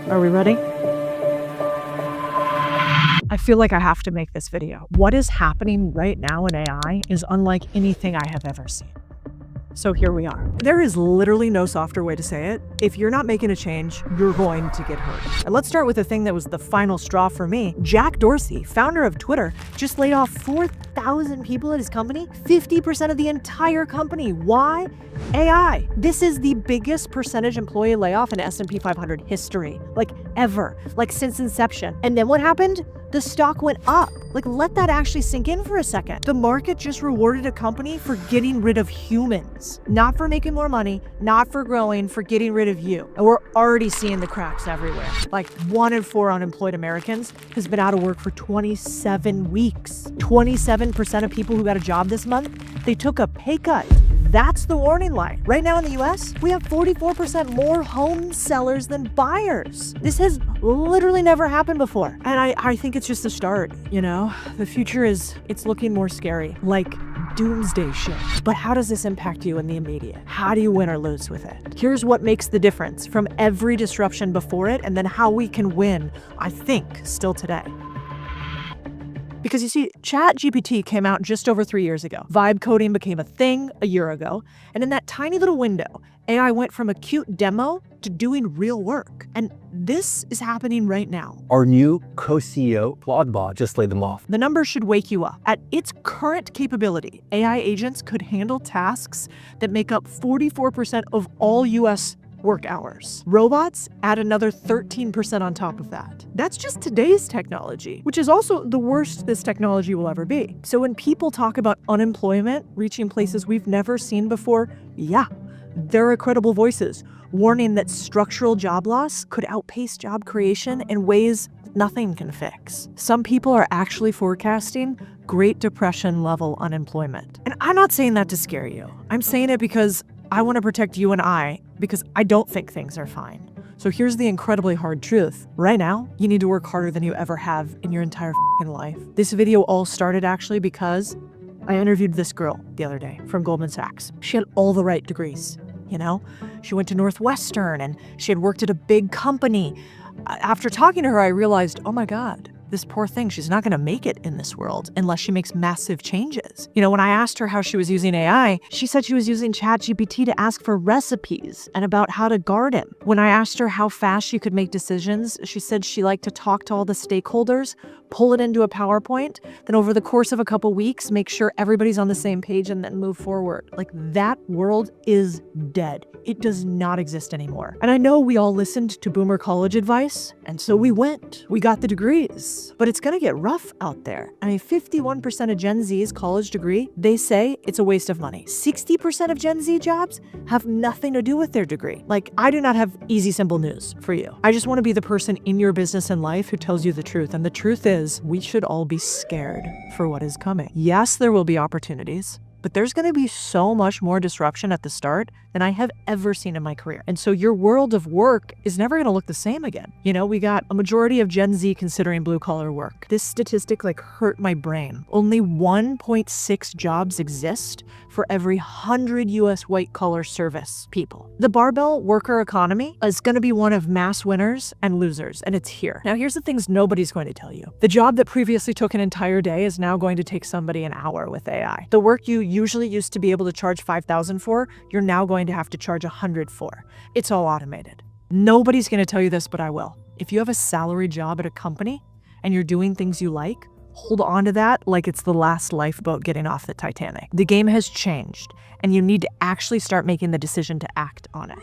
Are we ready? I feel like I have to make this video. What is happening right now in AI is unlike anything I have ever seen. So here we are. There is literally no softer way to say it. If you're not making a change, you're going to get hurt. And let's start with the thing that was the final straw for me. Jack Dorsey, founder of Twitter, just laid off 4,000 people at his company, 50% of the entire company. Why? AI. This is the biggest percentage employee layoff in S&P 500 history, like ever, like since inception. And then what happened? The stock went up. Like, let that actually sink in for a second. The market just rewarded a company for getting rid of humans, not for making more money, not for growing, for getting rid of you. And we're already seeing the cracks everywhere. Like 1 in 4 unemployed Americans has been out of work for 27 weeks. 27% of people who got a job this month, they took a pay cut. That's the warning light. Right now in the US, we have 44% more home sellers than buyers. This has literally never happened before. And I think it's just the start, you know? The future it's looking more scary, like doomsday shit. But how does this impact you in the immediate? How do you win or lose with it? Here's what makes the difference from every disruption before it, and then how we can win, I think, still today. Because you see, ChatGPT came out just over 3 years ago. Vibe coding became a thing a year ago. And in that tiny little window, AI went from a cute demo to doing real work. And this is happening right now. Our new co-CEO, Claude just laid them off. The numbers should wake you up. At its current capability, AI agents could handle tasks that make up 44% of all US work hours. Robots add another 13% on top of that. That's just today's technology, which is also the worst this technology will ever be. So when people talk about unemployment reaching places we've never seen before, yeah, there are credible voices warning that structural job loss could outpace job creation in ways nothing can fix. Some people are actually forecasting Great Depression level unemployment. And I'm not saying that to scare you. I'm saying it because I want to protect you and I, because I don't think things are fine. So here's the incredibly hard truth. Right now, you need to work harder than you ever have in your entire life. This video all started actually because I interviewed this girl the other day from Goldman Sachs. She had all the right degrees, you know? She went to Northwestern and she had worked at a big company. After talking to her, I realized, oh my God, this poor thing, she's not going to make it in this world unless she makes massive changes. You know, when I asked her how she was using AI, she said she was using ChatGPT to ask for recipes and about how to garden. When I asked her how fast she could make decisions, she said she liked to talk to all the stakeholders, pull it into a PowerPoint, then over the course of a couple weeks, make sure everybody's on the same page and then move forward. Like, that world is dead. It does not exist anymore. And I know we all listened to boomer college advice, and so we went. We got the degrees. But it's gonna get rough out there. I mean, 51% of Gen Z's college degree, they say it's a waste of money. 60% of Gen Z jobs have nothing to do with their degree. Like, I do not have easy, simple news for you. I just want to be the person in your business and life who tells you the truth. And the truth is, we should all be scared for what is coming. Yes, there will be opportunities, but there's going to be so much more disruption at the start than I have ever seen in my career. And so your world of work is never going to look the same again. You know, we got a majority of Gen Z considering blue collar work. This statistic hurt my brain. Only 1.6 jobs exist for every 100 US white collar service people. The barbell worker economy is going to be one of mass winners and losers, and it's here. Now, here's the things nobody's going to tell you. The job that previously took an entire day is now going to take somebody an hour with AI. The work you usually used to be able to charge $5,000 for, you're now going to have to charge $100 for. It's all automated. Nobody's going to tell you this, but I will. If you have a salary job at a company and you're doing things you like, hold on to that like it's the last lifeboat getting off the Titanic. The game has changed, and you need to actually start making the decision to act on it.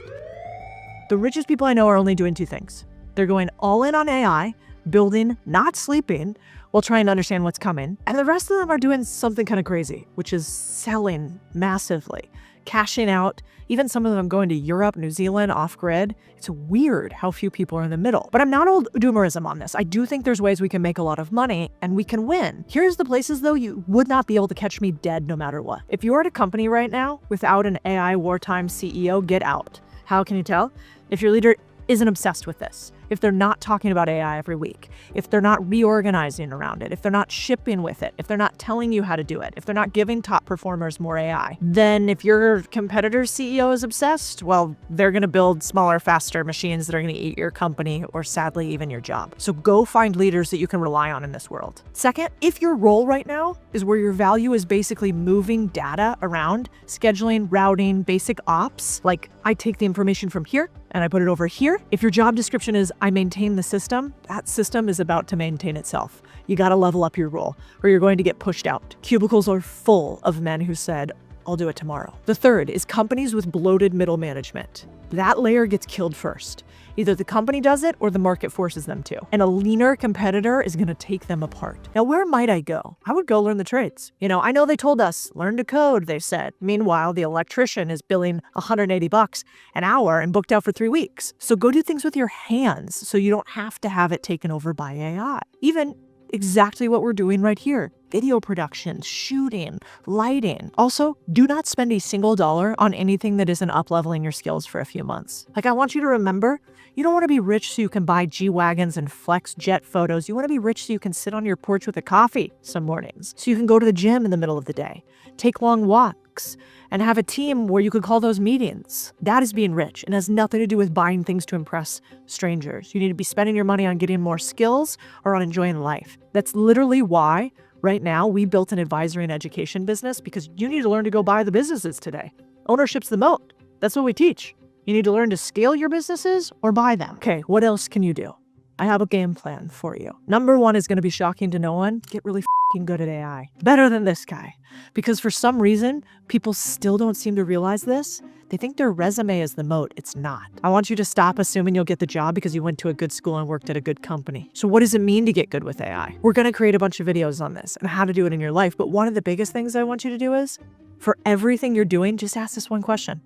The richest people I know are only doing 2 things. They're going all in on AI, building, not sleeping, while trying to understand what's coming. And the rest of them are doing something kind of crazy, which is selling massively, cashing out, even some of them going to Europe, New Zealand, off-grid. It's weird how few people are in the middle. But I'm not old doomerism on this. I do think there's ways we can make a lot of money and we can win. Here's the places, though, you would not be able to catch me dead no matter what. If you're at a company right now without an AI wartime CEO, get out. How can you tell? If your leader isn't obsessed with this. if they're not talking about AI every week, if they're not reorganizing around it, if they're not shipping with it, if they're not telling you how to do it, if they're not giving top performers more AI, then if your competitor's CEO is obsessed, well, they're going to build smaller, faster machines that are going to eat your company or sadly even your job. So go find leaders that you can rely on in this world. Second, if your role right now is where your value is basically moving data around, scheduling, routing, basic ops, like I take the information from here and I put it over here. If your job description is I maintain the system, that system is about to maintain itself. You got to level up your role or you're going to get pushed out. Cubicles are full of men who said, I'll do it tomorrow. The third is companies with bloated middle management. That layer gets killed first. Either the company does it or the market forces them to. And a leaner competitor is going to take them apart. Now, where might I go? I would go learn the trades. I know they told us, learn to code, they said. Meanwhile, the electrician is billing $180 an hour and booked out for 3 weeks. So go do things with your hands so you don't have to have it taken over by AI. Even exactly what we're doing right here. Video production, shooting, lighting. Also, do not spend a single dollar on anything that isn't up-leveling your skills for a few months. I want you to remember, you don't want to be rich so you can buy G-Wagons and flex jet photos. You want to be rich so you can sit on your porch with a coffee some mornings. So you can go to the gym in the middle of the day, take long walks, and have a team where you could call those meetings. That is being rich and has nothing to do with buying things to impress strangers. You need to be spending your money on getting more skills or on enjoying life. That's literally why right now we built an advisory and education business, because you need to learn to go buy the businesses today. Ownership's the moat. That's what we teach. You need to learn to scale your businesses or buy them. Okay, what else can you do? I have a game plan for you. Number one is going to be shocking to no one. Get really f***ing good at AI. Better than this guy. Because for some reason, people still don't seem to realize this. They think their resume is the moat. It's not. I want you to stop assuming you'll get the job because you went to a good school and worked at a good company. So what does it mean to get good with AI? We're going to create a bunch of videos on this and how to do it in your life. But one of the biggest things I want you to do is, for everything you're doing, just ask this one question.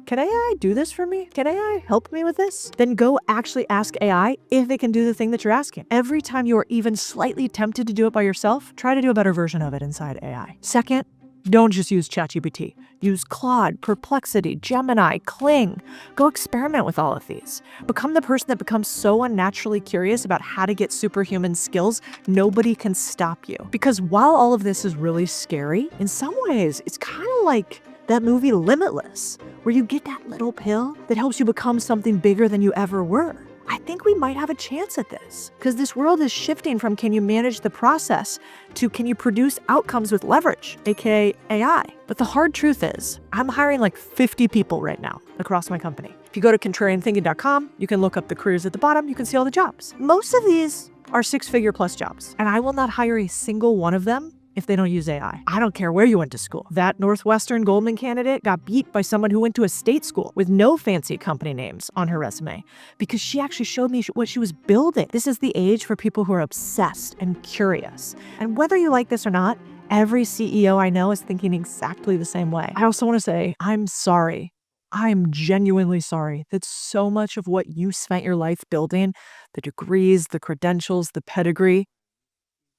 Can AI do this for me? Can AI help me with this? Then go actually ask AI if it can do the thing that you're asking. Every time you are even slightly tempted to do it by yourself, try to do a better version of it inside AI. Second, don't just use ChatGPT. Use Claude, Perplexity, Gemini, Kling. Go experiment with all of these. Become the person that becomes so unnaturally curious about how to get superhuman skills, nobody can stop you. Because while all of this is really scary, in some ways, it's kind of like that movie Limitless, where you get that little pill that helps you become something bigger than you ever were. I think we might have a chance at this, because this world is shifting from can you manage the process to can you produce outcomes with leverage, aka AI. But the hard truth is, I'm hiring like 50 people right now across my company. If you go to contrarianthinking.com, you can look up the careers at the bottom, you can see all the jobs. Most of these are 6-figure plus jobs, and I will not hire a single one of them if they don't use AI. I don't care where you went to school. That Northwestern Goldman candidate got beat by someone who went to a state school with no fancy company names on her resume because she actually showed me what she was building. This is the age for people who are obsessed and curious. And whether you like this or not, every CEO I know is thinking exactly the same way. I also want to say, I'm sorry. I'm genuinely sorry that so much of what you spent your life building, the degrees, the credentials, the pedigree,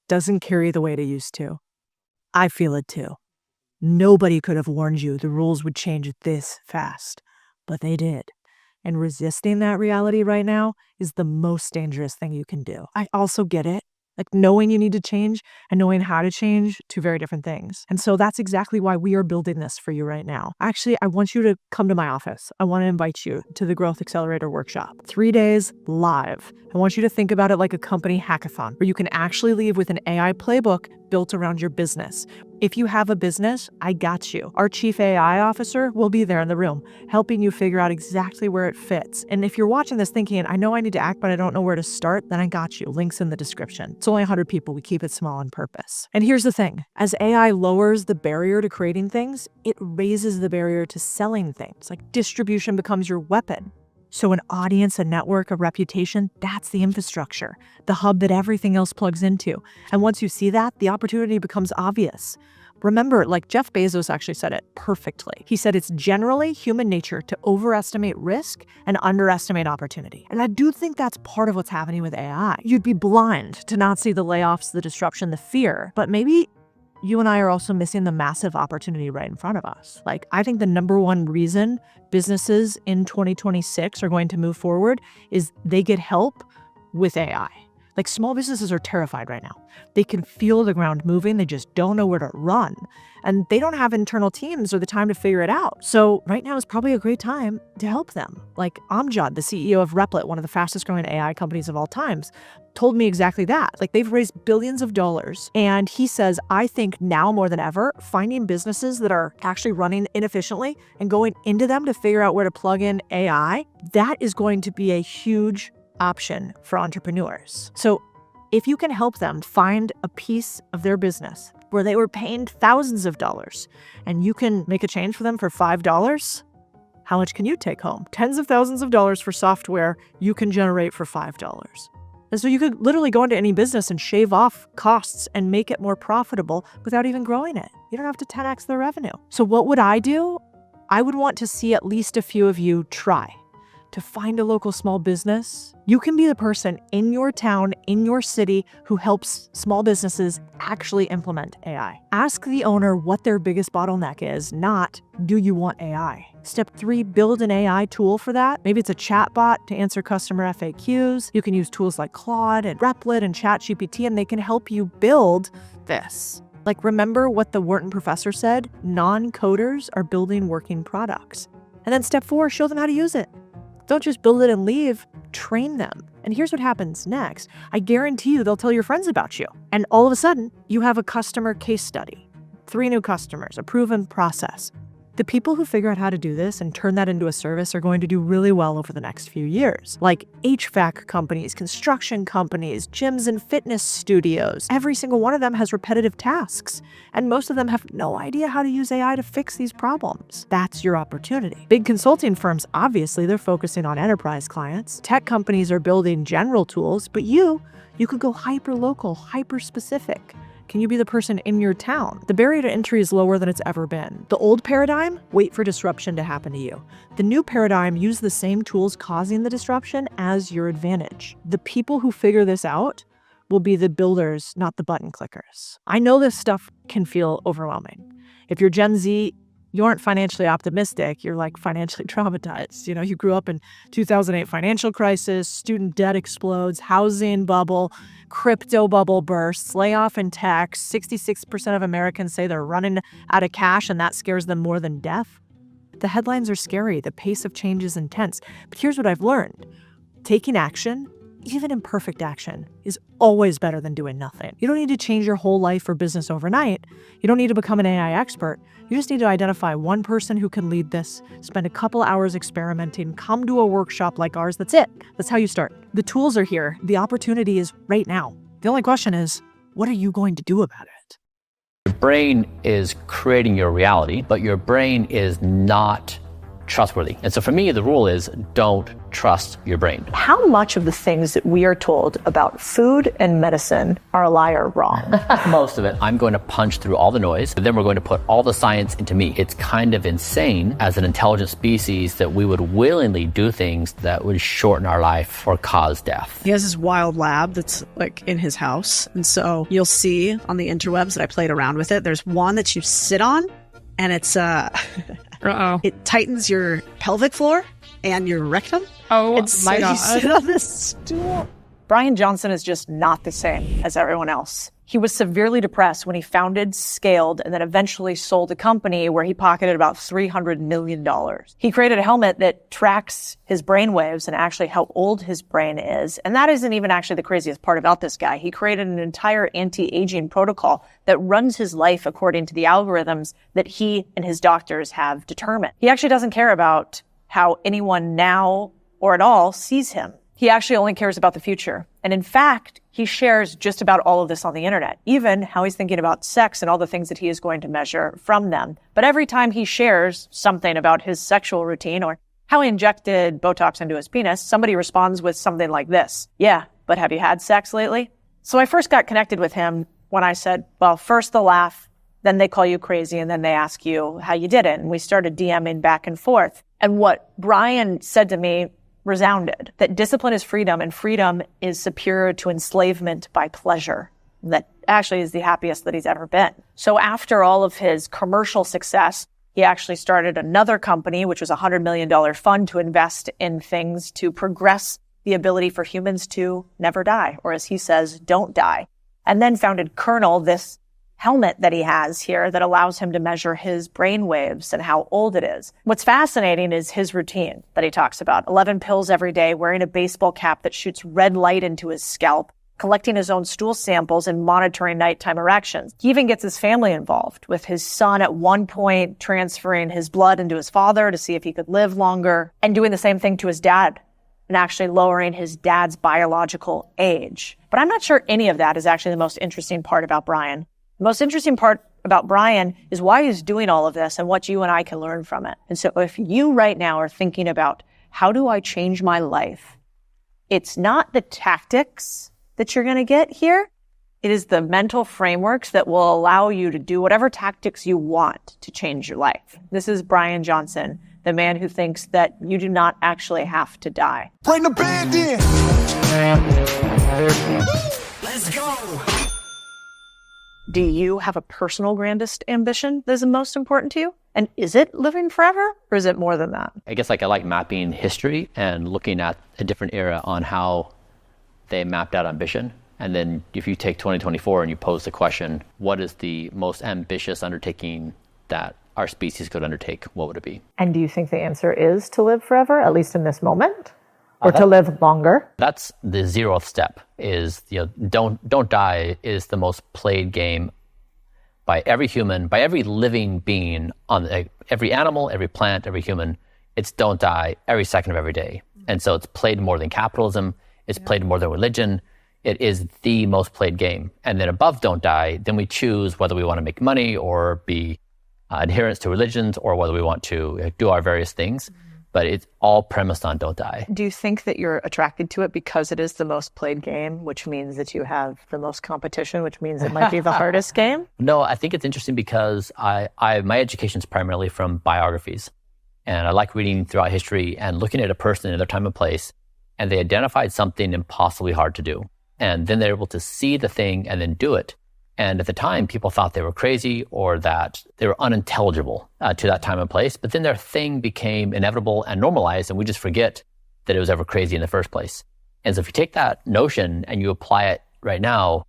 doesn't carry the weight it used to. I feel it too. Nobody could have warned you the rules would change this fast, but they did. And resisting that reality right now is the most dangerous thing you can do. I also get it. Like knowing you need to change and knowing how to change, two very different things. And so that's exactly why we are building this for you right now. Actually, I want you to come to my office. I want to invite you to the Growth Accelerator Workshop. 3 days live. I want you to think about it like a company hackathon where you can actually leave with an AI playbook built around your business. If you have a business, I got you. Our chief AI officer will be there in the room, helping you figure out exactly where it fits. And if you're watching this thinking, I know I need to act, but I don't know where to start, then I got you. Links in the description. It's only 100 people. We keep it small on purpose. And here's the thing. As AI lowers the barrier to creating things, it raises the barrier to selling things. Like distribution becomes your weapon. So an audience, a network, a reputation, that's the infrastructure, the hub that everything else plugs into. And once you see that, the opportunity becomes obvious. Remember, like Jeff Bezos actually said it perfectly. He said it's generally human nature to overestimate risk and underestimate opportunity. And I do think that's part of what's happening with AI. You'd be blind to not see the layoffs, the disruption, the fear, but maybe you and I are also missing the massive opportunity right in front of us. Like, I think the number one reason businesses in 2026 are going to move forward is they get help with AI. Like, small businesses are terrified right now. They can feel the ground moving. They just don't know where to run. And they don't have internal teams or the time to figure it out. So right now is probably a great time to help them. Like Amjad, the CEO of Replit, one of the fastest growing AI companies of all times, told me exactly that. Like, they've raised billions of dollars. And he says, I think now more than ever, finding businesses that are actually running inefficiently and going into them to figure out where to plug in AI, that is going to be a huge option for entrepreneurs. So if you can help them find a piece of their business where they were paying thousands of dollars and you can make a change for them for $5, how much can you take home? Tens of thousands of dollars for software you can generate for $5. And so you could literally go into any business and shave off costs and make it more profitable without even growing it. You don't have to 10x their revenue. So what would I do? I would want to see at least a few of you try to find a local small business. You can be the person in your town, in your city, who helps small businesses actually implement AI. Ask the owner what their biggest bottleneck is, not, do you want AI? Step 3, build an AI tool for that. Maybe it's a chatbot to answer customer FAQs. You can use tools like Claude and Replit and ChatGPT, and they can help you build this. Like, remember what the Wharton professor said? Non-coders are building working products. And then step 4, show them how to use it. Don't just build it and leave, train them. And here's what happens next. I guarantee you they'll tell your friends about you. And all of a sudden, you have a customer case study. 3 new customers, a proven process. The people who figure out how to do this and turn that into a service are going to do really well over the next few years. Like HVAC companies, construction companies, gyms and fitness studios. Every single one of them has repetitive tasks, and most of them have no idea how to use AI to fix these problems. That's your opportunity. Big consulting firms, obviously, they're focusing on enterprise clients. Tech companies are building general tools, but you could go hyper-local, hyper-specific. Can you be the person in your town? The barrier to entry is lower than it's ever been. The old paradigm, wait for disruption to happen to you. The new paradigm, use the same tools causing the disruption as your advantage. The people who figure this out will be the builders, not the button clickers. I know this stuff can feel overwhelming. If you're Gen Z, you aren't financially optimistic, you're like financially traumatized. You know, you grew up in 2008 financial crisis, student debt explodes, housing bubble, crypto bubble bursts, layoff in tech, 66% of Americans say they're running out of cash and that scares them more than death. The headlines are scary, the pace of change is intense. But here's what I've learned. Taking action, even imperfect action, is always better than doing nothing. You don't need to change your whole life or business overnight. You don't need to become an AI expert. You just need to identify one person who can lead this, spend a couple hours experimenting, come to a workshop like ours. That's it. That's how you start. The tools are here. The opportunity is right now. The only question is, what are you going to do about it? Your brain is creating your reality, but your brain is not trustworthy. And so for me, the rule is don't trust your brain. How much of the things that we are told about food and medicine are a lie or wrong? Most of it. I'm going to punch through all the noise, but then we're going to put all the science into me. It's kind of insane as an intelligent species that we would willingly do things that would shorten our life or cause death. He has this wild lab that's like in his house. And so you'll see on the interwebs that I played around with it, there's one that you sit on and it's it tightens your pelvic floor and your rectum. Oh and so my God. You sit on this stool. Brian Johnson is just not the same as everyone else. He was severely depressed when he founded, scaled, and then eventually sold a company where he pocketed about $300 million. He created a helmet that tracks his brain waves and actually how old his brain is. And that isn't even actually the craziest part about this guy. He created an entire anti-aging protocol that runs his life according to the algorithms that he and his doctors have determined. He actually doesn't care about how anyone now or at all sees him. He actually only cares about the future. And in fact, he shares just about all of this on the internet, even how he's thinking about sex and all the things that he is going to measure from them. But every time he shares something about his sexual routine or how he injected Botox into his penis, somebody responds with something like this. Yeah, but have you had sex lately? So I first got connected with him when I said, well, first they'll laugh, then they call you crazy, and then they ask you how you did it. And we started DMing back and forth. And what Brian said to me resounded, that discipline is freedom and freedom is superior to enslavement by pleasure. That actually is the happiest that he's ever been. So after all of his commercial success, he actually started another company, which was a $100 million fund to invest in things to progress the ability for humans to never die, or as he says, don't die. And then founded Kernel, this helmet that he has here that allows him to measure his brain waves and how old it is. What's fascinating is his routine that he talks about. 11 pills every day, wearing a baseball cap that shoots red light into his scalp, collecting his own stool samples and monitoring nighttime erections. He even gets his family involved, with his son at one point transferring his blood into his father to see if he could live longer, and doing the same thing to his dad and actually lowering his dad's biological age. But I'm not sure any of that is actually the most interesting part about Brian. The most interesting part about Brian is why he's doing all of this and what you and I can learn from it. And so if you right now are thinking about, how do I change my life? It's not the tactics that you're going to get here. It is the mental frameworks that will allow you to do whatever tactics you want to change your life. This is Brian Johnson, the man who thinks that you do not actually have to die. Bring the band in. Let's go. Do you have a personal grandest ambition that is the most important to you? And is it living forever, or is it more than that? I guess like I like mapping history and looking at a different era on how they mapped out ambition. And then if you take 2024 and you pose the question, what is the most ambitious undertaking that our species could undertake? What would it be? And do you think the answer is to live forever, at least in this moment? Or to live longer? That's the 0th step, is, don't die is the most played game by every human, by every living being, on every animal, every plant, every human. It's don't die every second of every day. And so it's played more than capitalism. It's played more than religion. It is the most played game. And then above don't die, then we choose whether we want to make money or be adherents to religions, or whether we want to do our various things. But it's all premised on don't die. Do you think that you're attracted to it because it is the most played game, which means that you have the most competition, which means it might be the hardest game? No, I think it's interesting because my education is primarily from biographies. And I like reading throughout history and looking at a person in their time and place, and they identified something impossibly hard to do. And then they're able to see the thing and then do it. And at the time, people thought they were crazy or that they were unintelligible to that time and place. But then their thing became inevitable and normalized, and we just forget that it was ever crazy in the first place. And so if you take that notion and you apply it right now,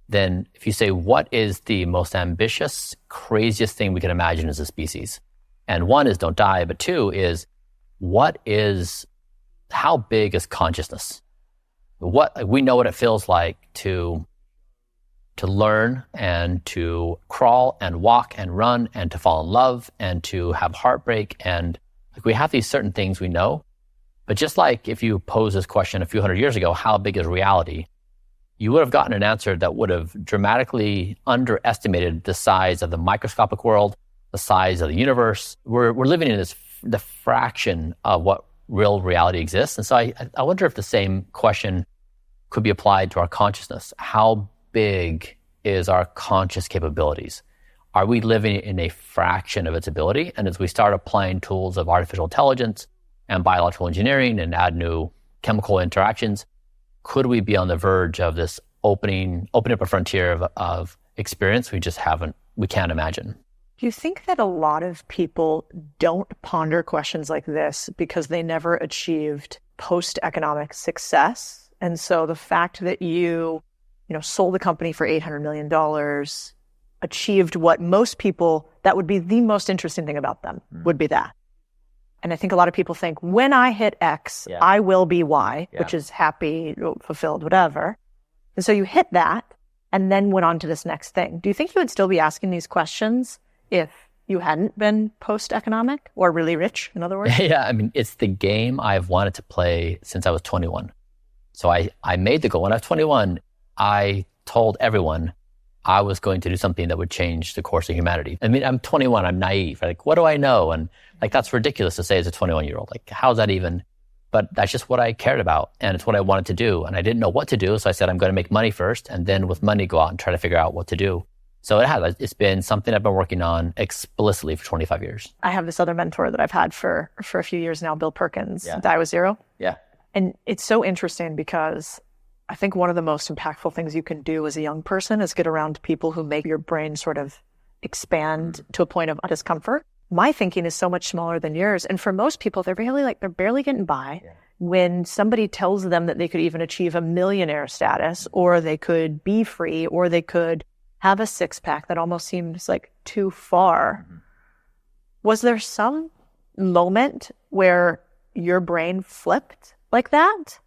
then if you say, what is the most ambitious, craziest thing we can imagine as a species? And one is don't die, but two is, how big is consciousness? We know what it feels like to learn and to crawl and walk and run and to fall in love and to have heartbreak. And we have these certain things we know. But just like if you pose this question a few hundred years ago, how big is reality? You would have gotten an answer that would have dramatically underestimated the size of the microscopic world, the size of the universe. We're living in the fraction of what real reality exists. And so I wonder if the same question could be applied to our consciousness. How big is our conscious capabilities? Are we living in a fraction of its ability? And as we start applying tools of artificial intelligence and biological engineering and add new chemical interactions, could we be on the verge of this opening up a frontier of experience we can't imagine? Do you think that a lot of people don't ponder questions like this because they never achieved post-economic success? And so the fact that you sold the company for $800 million, achieved what most people, that would be the most interesting thing about them, would be that. And I think a lot of people think, when I hit X, I will be Y, which is happy, fulfilled, whatever. And so you hit that and then went on to this next thing. Do you think you would still be asking these questions if you hadn't been post-economic or really rich, in other words? Yeah, I mean, it's the game I've wanted to play since I was 21. So I made the goal. When I was 21, I told everyone I was going to do something that would change the course of humanity. I mean, I'm 21, I'm naive. Like, what do I know? And that's ridiculous to say as a 21-year-old. Like, how's that even? But that's just what I cared about. And it's what I wanted to do. And I didn't know what to do. So I said, I'm going to make money first. And then with money, go out and try to figure out what to do. So it's been something I've been working on explicitly for 25 years. I have this other mentor that I've had for a few years now, Bill Perkins, Die with Zero. Yeah. And it's so interesting because I think one of the most impactful things you can do as a young person is get around people who make your brain sort of expand to a point of discomfort. My thinking is so much smaller than yours. And for most people, they're barely getting by. Yeah. when somebody tells them that they could even achieve a millionaire status, or they could be free, or they could have a six-pack, that almost seems like too far. Was there some moment where your brain flipped like that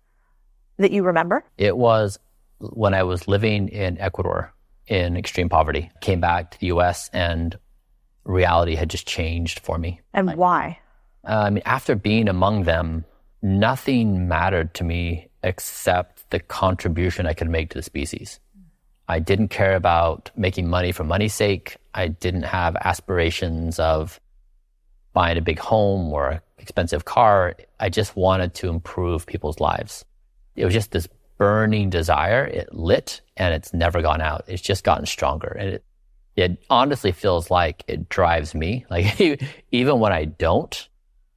you remember? It was when I was living in Ecuador in extreme poverty. Came back to the US and reality had just changed for me. And why? After being among them, nothing mattered to me except the contribution I could make to the species. I didn't care about making money for money's sake. I didn't have aspirations of buying a big home or an expensive car. I just wanted to improve people's lives. It was just this burning desire. It lit and it's never gone out. It's just gotten stronger. And it honestly feels like it drives me. Like even when I don't,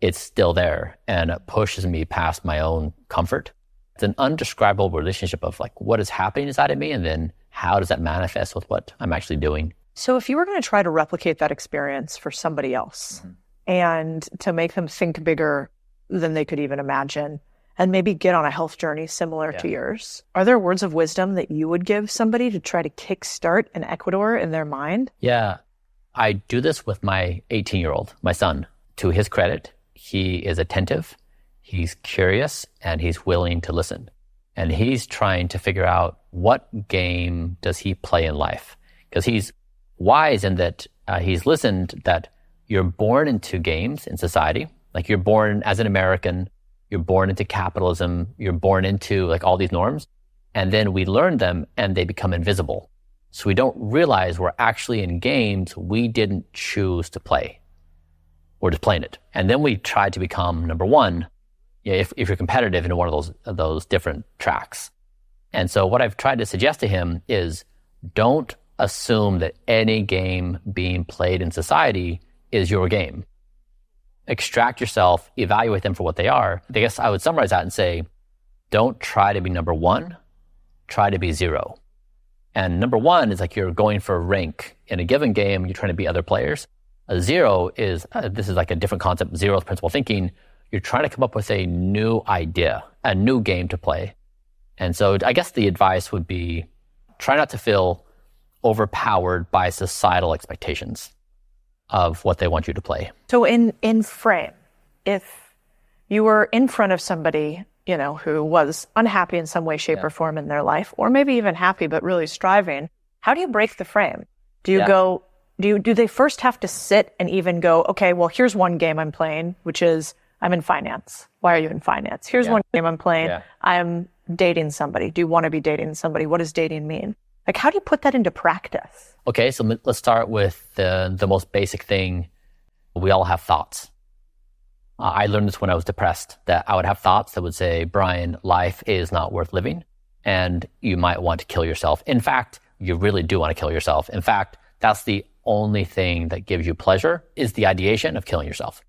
it's still there and it pushes me past my own comfort. It's an undescribable relationship of like what is happening inside of me and then how does that manifest with what I'm actually doing. So if you were going to try to replicate that experience for somebody else and to make them think bigger than they could even imagine and maybe get on a health journey similar to yours, are there words of wisdom that you would give somebody to try to kickstart an Ecuador in their mind? Yeah, I do this with my 18-year-old, my son. To his credit, he is attentive, he's curious, and he's willing to listen. And he's trying to figure out what game does he play in life. Because he's wise in that he's listened that you're born into games in society. Like you're born as an American, you're born into capitalism, you're born into like all these norms. And then we learn them and they become invisible. So we don't realize we're actually in games we didn't choose to play. We're just playing it. And then we try to become number one, if you're competitive in one of those different tracks. And so what I've tried to suggest to him is don't assume that any game being played in society is your game. Extract yourself, evaluate them for what they are. I guess I would summarize that and say, don't try to be number one, try to be zero. And number one is like you're going for a rank in a given game, you're trying to beat other players. A zero is, this is like a different concept, zero is principle thinking. You're trying to come up with a new idea, a new game to play. And so I guess the advice would be try not to feel overpowered by societal expectations of what they want you to play. So in frame, if you were in front of somebody, who was unhappy in some way, shape, or form in their life, or maybe even happy but really striving, how do you break the frame? Do you go, do they first have to sit and even go, okay, well, here's one game I'm playing, which is I'm in finance. Why are you in finance? Here's one game I'm playing. I'm dating somebody. Do you want to be dating somebody? What does dating mean? Like, how do you put that into practice? Okay, so let's start with the most basic thing. We all have thoughts. I learned this when I was depressed, that I would have thoughts that would say, Brian, life is not worth living, and you might want to kill yourself. In fact, you really do want to kill yourself. In fact, that's the only thing that gives you pleasure is the ideation of killing yourself.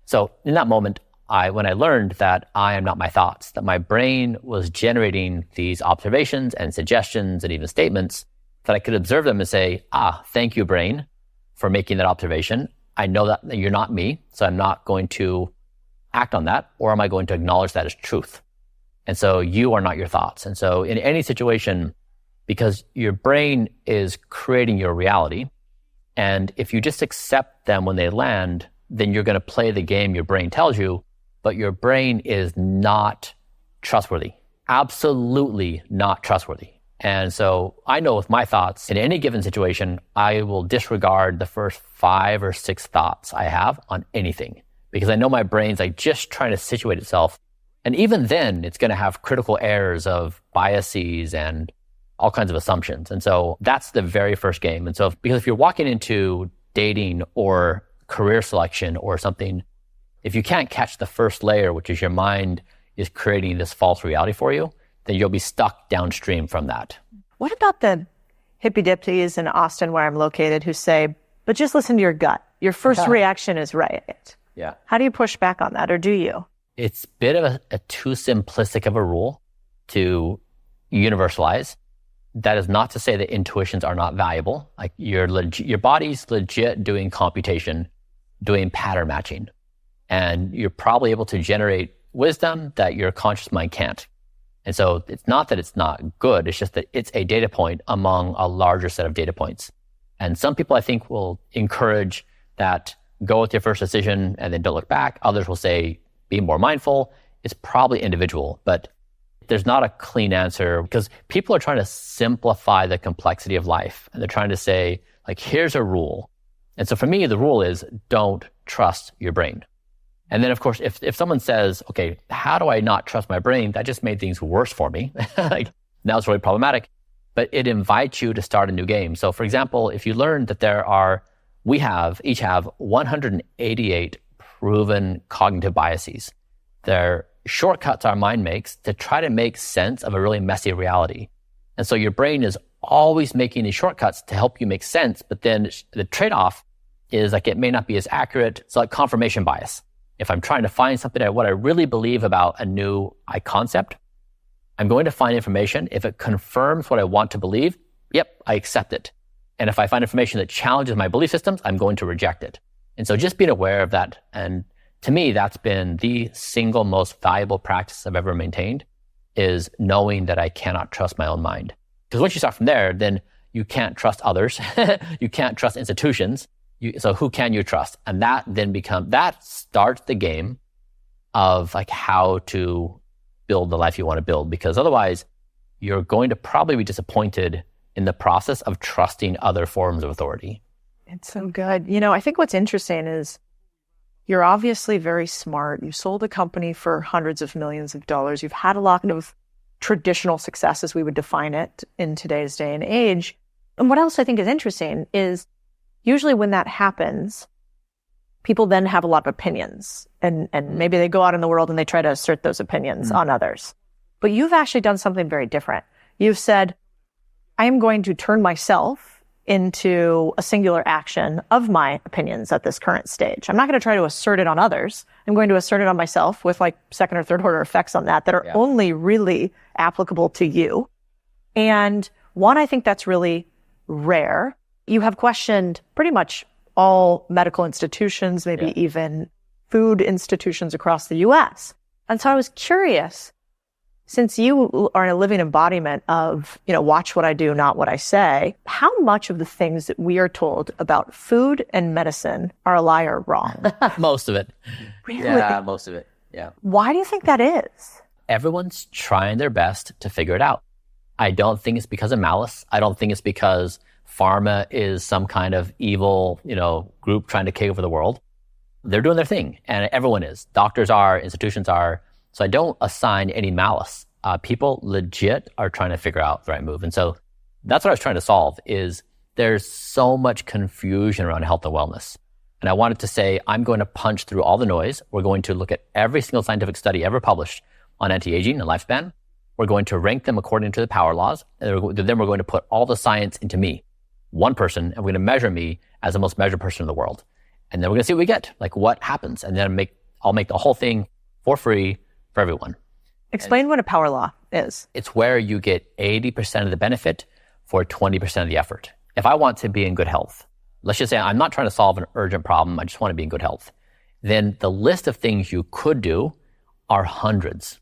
So in that moment, when I learned that I am not my thoughts, that my brain was generating these observations and suggestions and even statements, that I could observe them and say, thank you, brain, for making that observation. I know that you're not me, so I'm not going to act on that, or am I going to acknowledge that as truth? And so you are not your thoughts. And so in any situation, because your brain is creating your reality, and if you just accept them when they land, then you're going to play the game your brain tells you, but your brain is not trustworthy. Absolutely not trustworthy. And so I know with my thoughts, in any given situation, I will disregard the first 5 or 6 thoughts I have on anything, because I know my brain's like just trying to situate itself. And even then, it's going to have critical errors of biases and all kinds of assumptions. And so that's the very first game. And so because if you're walking into dating or career selection or something, if you can't catch the first layer, which is your mind is creating this false reality for you, then you'll be stuck downstream from that. What about the hippy dippies in Austin where I'm located who say, but just listen to your gut. Your first reaction is right. Yeah. How do you push back on that, or do you? It's a bit of a too simplistic of a rule to universalize. That is not to say that intuitions are not valuable. Like your body's legit doing computation, doing pattern matching. And you're probably able to generate wisdom that your conscious mind can't. And so it's not that it's not good, it's just that it's a data point among a larger set of data points. And some people I think will encourage that go with your first decision and then don't look back. Others will say, be more mindful. It's probably individual, but there's not a clean answer because people are trying to simplify the complexity of life. And they're trying to say, like, here's a rule. And so for me, the rule is don't trust your brain. And then of course, if someone says, okay, how do I not trust my brain? That just made things worse for me. Like, now it's really problematic, but it invites you to start a new game. So for example, if you learn that we each have 188 proven cognitive biases. They're shortcuts our mind makes to try to make sense of a really messy reality. And so your brain is always making these shortcuts to help you make sense, but then the trade-off is like it may not be as accurate. So like confirmation bias. If I'm trying to find something what I really believe about a new concept, I'm going to find information. If it confirms what I want to believe, yep, I accept it. And if I find information that challenges my belief systems, I'm going to reject it. And so just being aware of that. And to me, that's been the single most valuable practice I've ever maintained, is knowing that I cannot trust my own mind. Because once you start from there, then you can't trust others. You can't trust institutions. So who can you trust? And that then that starts the game of like how to build the life you want to build. Because otherwise, you're going to probably be disappointed in the process of trusting other forms of authority. It's so good. I think what's interesting is you're obviously very smart. You sold a company for hundreds of millions of dollars. You've had a lot of traditional success, as we would define it in today's day and age. And what else I think is interesting is usually when that happens, people then have a lot of opinions and maybe they go out in the world and they try to assert those opinions on others. But you've actually done something very different. You've said, I am going to turn myself into a singular action of my opinions at this current stage. I'm not going to try to assert it on others. I'm going to assert it on myself with like second or third order effects on that are only really applicable to you. And one, I think that's really rare. You have questioned pretty much all medical institutions, maybe even food institutions across the US. And so I was curious, since you are a living embodiment of, watch what I do, not what I say, how much of the things that we are told about food and medicine are a lie or wrong? Most of it. Really? Yeah, most of it. Yeah. Why do you think that is? Everyone's trying their best to figure it out. I don't think it's because of malice. I don't think it's because pharma is some kind of evil, group trying to take over the world. They're doing their thing, and everyone is. Doctors are, institutions are. So I don't assign any malice. People legit are trying to figure out the right move. And so that's what I was trying to solve is there's so much confusion around health and wellness. And I wanted to say, I'm going to punch through all the noise. We're going to look at every single scientific study ever published on anti-aging and lifespan. We're going to rank them according to the power laws. And then we're going to put all the science into me, one person, and we're going to measure me as the most measured person in the world. And then we're going to see what we get, like what happens. And then I'll make the whole thing for free for everyone. Explain what a power law is. It's where you get 80% of the benefit for 20% of the effort. If I want to be in good health, let's just say I'm not trying to solve an urgent problem, I just want to be in good health, then the list of things you could do are hundreds.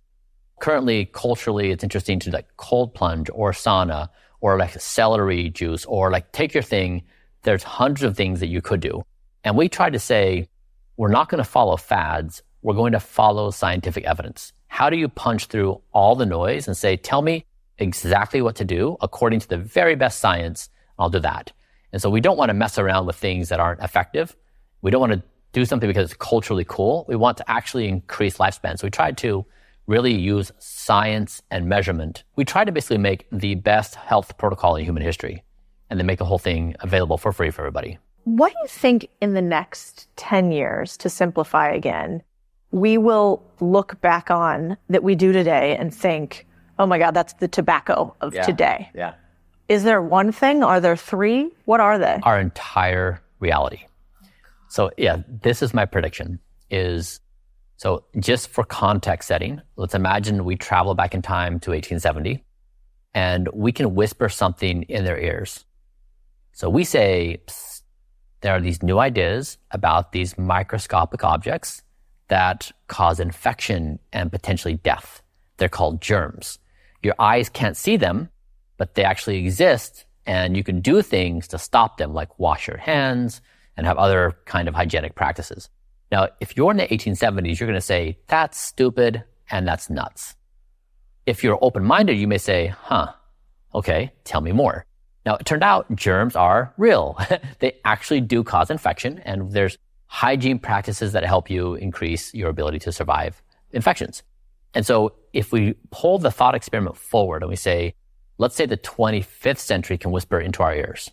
Currently, culturally, it's interesting to like cold plunge or sauna or like celery juice or like take your thing. There's hundreds of things that you could do. And we try to say, we're not going to follow fads. We're going to follow scientific evidence. How do you punch through all the noise and say, tell me exactly what to do according to the very best science? I'll do that. And so we don't want to mess around with things that aren't effective. We don't want to do something because it's culturally cool. We want to actually increase lifespan. So we tried to really use science and measurement. We tried to basically make the best health protocol in human history and then make the whole thing available for free for everybody. What do you think in the next 10 years, to simplify again, we will look back on that we do today and think, oh my God, that's the tobacco of today? Yeah. Is there one thing? Are there three? What are they? Our entire reality. So this is my prediction so just for context setting, let's imagine we travel back in time to 1870 and we can whisper something in their ears. So we say, there are these new ideas about these microscopic objects that cause infection and potentially death. They're called germs. Your eyes can't see them, but they actually exist, and you can do things to stop them, like wash your hands and have other kind of hygienic practices. Now, if you're in the 1870s, you're going to say, that's stupid and that's nuts. If you're open-minded, you may say, okay, tell me more. Now, it turned out germs are real. They actually do cause infection, and there's hygiene practices that help you increase your ability to survive infections. And so if we pull the thought experiment forward and we say, let's say the 25th century can whisper into our ears,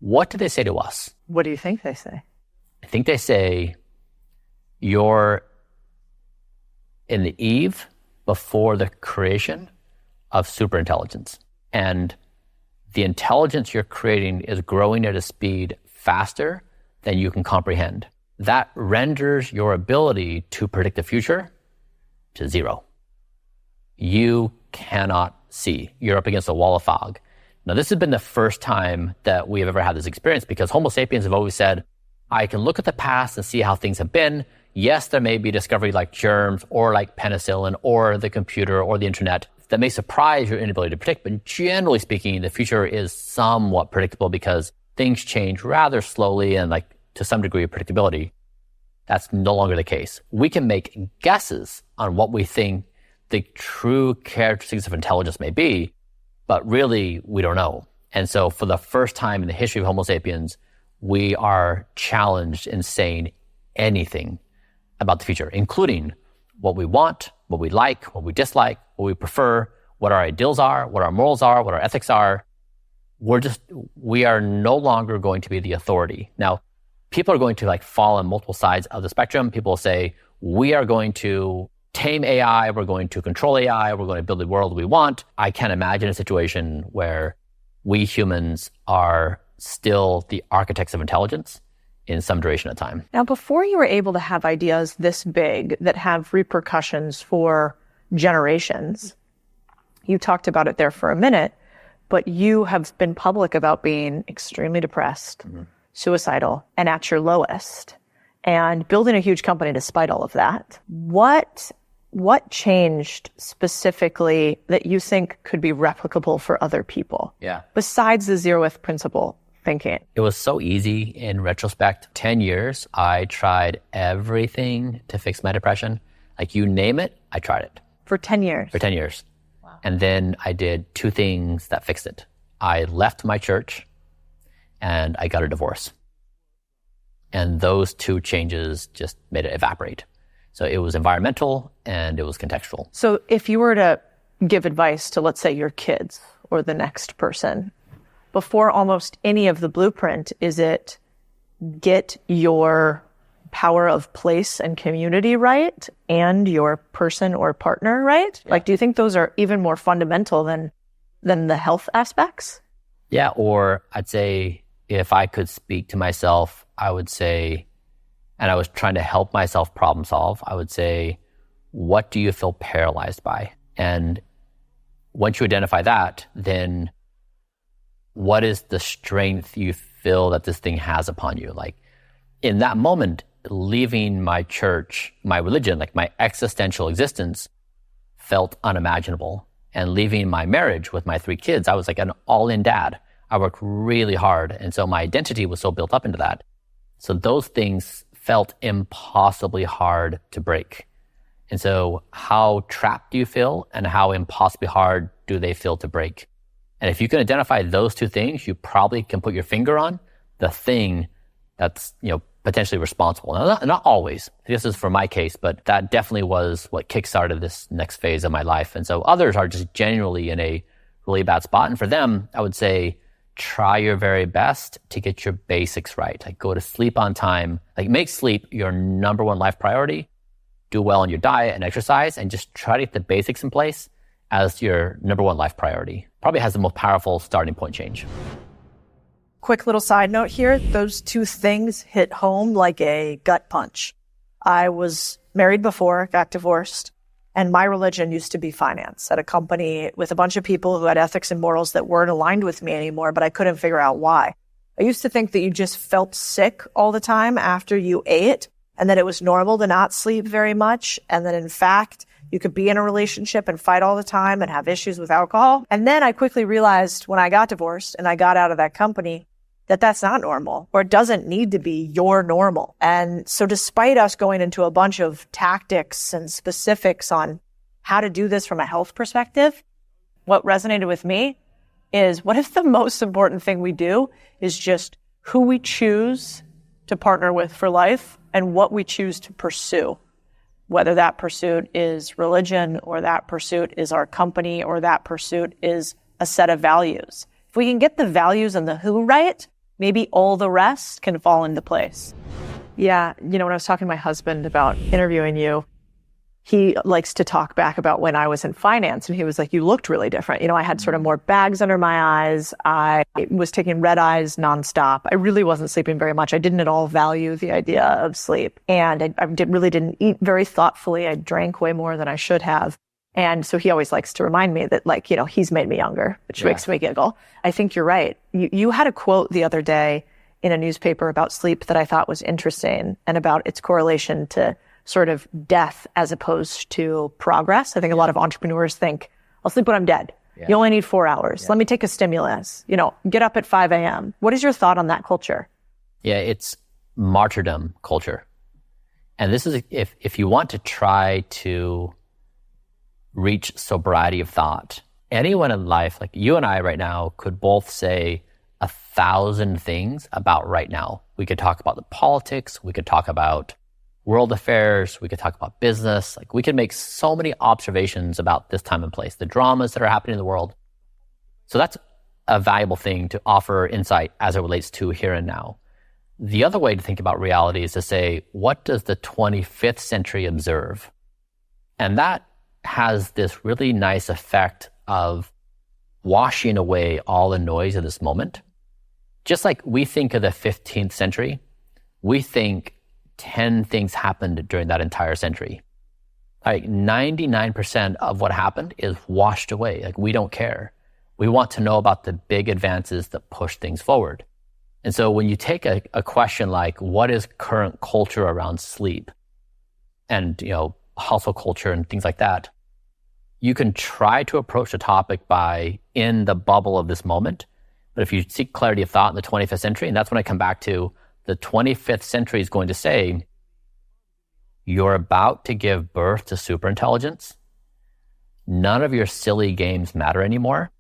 what do they say to us? What do you think they say? I think they say, you're in the eve before the creation of superintelligence. And the intelligence you're creating is growing at a speed faster than you can comprehend. That renders your ability to predict the future to zero. You cannot see. You're up against a wall of fog. Now, this has been the first time that we have ever had this experience, because Homo sapiens have always said, I can look at the past and see how things have been. Yes, there may be discovery like germs or like penicillin or the computer or the internet that may surprise your inability to predict, but generally speaking, the future is somewhat predictable because things change rather slowly and like to some degree of predictability. That's no longer the case. We can make guesses on what we think the true characteristics of intelligence may be, but really we don't know. And so for the first time in the history of Homo sapiens, we are challenged in saying anything about the future, including what we want, what we like, what we dislike, what we prefer, what our ideals are, what our morals are, what our ethics are. We are no longer going to be the authority. Now, people are going to like fall on multiple sides of the spectrum. People will say, we are going to tame AI, we're going to control AI, we're going to build the world we want. I can't imagine a situation where we humans are still the architects of intelligence in some duration of time. Now, before you were able to have ideas this big that have repercussions for generations, you talked about it there for a minute, but you have been public about being extremely depressed, suicidal, and at your lowest, and building a huge company despite all of that. What changed specifically that you think could be replicable for other people? Yeah. Besides the zeroth principle thinking. It was so easy in retrospect. 10 years, I tried everything to fix my depression. Like you name it, I tried it. For 10 years? For 10 years. Wow. And then I did two things that fixed it. I left my church and I got a divorce. And those two changes just made it evaporate. So it was environmental and it was contextual. So if you were to give advice to, let's say, your kids or the next person, before almost any of the blueprint, is it get your power of place and community right and your person or partner right? Yeah. Like, do you think those are even more fundamental than the health aspects? Yeah, or I'd say if I could speak to myself, I would say, and I was trying to help myself problem solve, I would say, what do you feel paralyzed by? And once you identify that, then what is the strength you feel that this thing has upon you? Like in that moment, leaving my church, my religion, like my existential existence felt unimaginable. And leaving my marriage with my 3 kids, I was like an all-in dad. I worked really hard. And so my identity was so built up into that. So those things felt impossibly hard to break. And so how trapped do you feel and how impossibly hard do they feel to break? And if you can identify those two things, you probably can put your finger on the thing that's, potentially responsible. Now, not always. This is for my case, but that definitely was what kickstarted this next phase of my life. And so others are just genuinely in a really bad spot. And for them, I would say, try your very best to get your basics right. Like go to sleep on time, like make sleep your number one life priority, do well on your diet and exercise, and just try to get the basics in place as your number one life priority. Probably has the most powerful starting point change. Quick little side note here. Those two things hit home like a gut punch. I was married before, got divorced, and my religion used to be finance at a company with a bunch of people who had ethics and morals that weren't aligned with me anymore, but I couldn't figure out why. I used to think that you just felt sick all the time after you ate, and that it was normal to not sleep very much, and that in fact, you could be in a relationship and fight all the time and have issues with alcohol. And then I quickly realized when I got divorced and I got out of that company that that's not normal, or it doesn't need to be your normal. And so despite us going into a bunch of tactics and specifics on how to do this from a health perspective, what resonated with me is, what if the most important thing we do is just who we choose to partner with for life and what we choose to pursue, whether that pursuit is religion or that pursuit is our company or that pursuit is a set of values. If we can get the values and the who right, maybe all the rest can fall into place. Yeah, when I was talking to my husband about interviewing you, he likes to talk back about when I was in finance, and he was like, you looked really different. I had sort of more bags under my eyes. I was taking red eyes nonstop. I really wasn't sleeping very much. I didn't at all value the idea of sleep. And I really didn't eat very thoughtfully. I drank way more than I should have. And so he always likes to remind me that, he's made me younger, which makes me giggle. I think you're right. You had a quote the other day in a newspaper about sleep that I thought was interesting, and about its correlation to sort of death as opposed to progress. I think a lot of entrepreneurs think, I'll sleep when I'm dead. Yeah. You only need 4 hours. Yeah. Let me take a stimulus, get up at 5 a.m. What is your thought on that culture? Yeah, it's martyrdom culture. And this is, if you want to try to reach sobriety of thought, anyone in life, like you and I right now, could both say 1,000 things about right now. We could talk about the politics. We could talk about world affairs. We could talk about business. We could make so many observations about this time and place, the dramas that are happening in the world. So that's a valuable thing to offer insight as it relates to here and now. The other way to think about reality is to say, what does the 25th century observe? And that has this really nice effect of washing away all the noise of this moment. Just like we think of the 15th century, we think 10 things happened during that entire century. 99% of what happened is washed away. We don't care. We want to know about the big advances that push things forward. And so when you take a question like, what is current culture around sleep and, household culture and things like that, you can try to approach the topic by in the bubble of this moment. But if you seek clarity of thought in the 25th century, and that's when I come back to, the 25th century is going to say, you're about to give birth to superintelligence. None of your silly games matter anymore.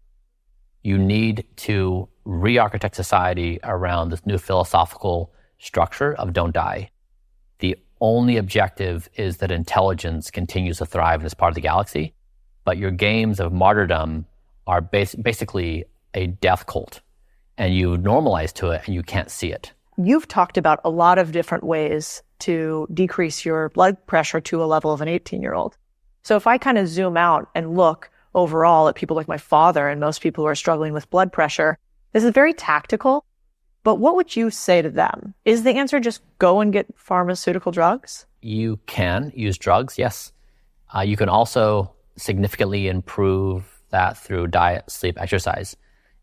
You need to re-architect society around this new philosophical structure of don't die. The only objective is that intelligence continues to thrive in this part of the galaxy, but your games of martyrdom are basically a death cult, and you normalize to it and you can't see it. You've talked about a lot of different ways to decrease your blood pressure to a level of an 18-year-old. So if I kind of zoom out and look overall at people like my father and most people who are struggling with blood pressure, this is very tactical, but what would you say to them? Is the answer just go and get pharmaceutical drugs? You can use drugs, yes. You can also significantly improve that through diet, sleep, exercise.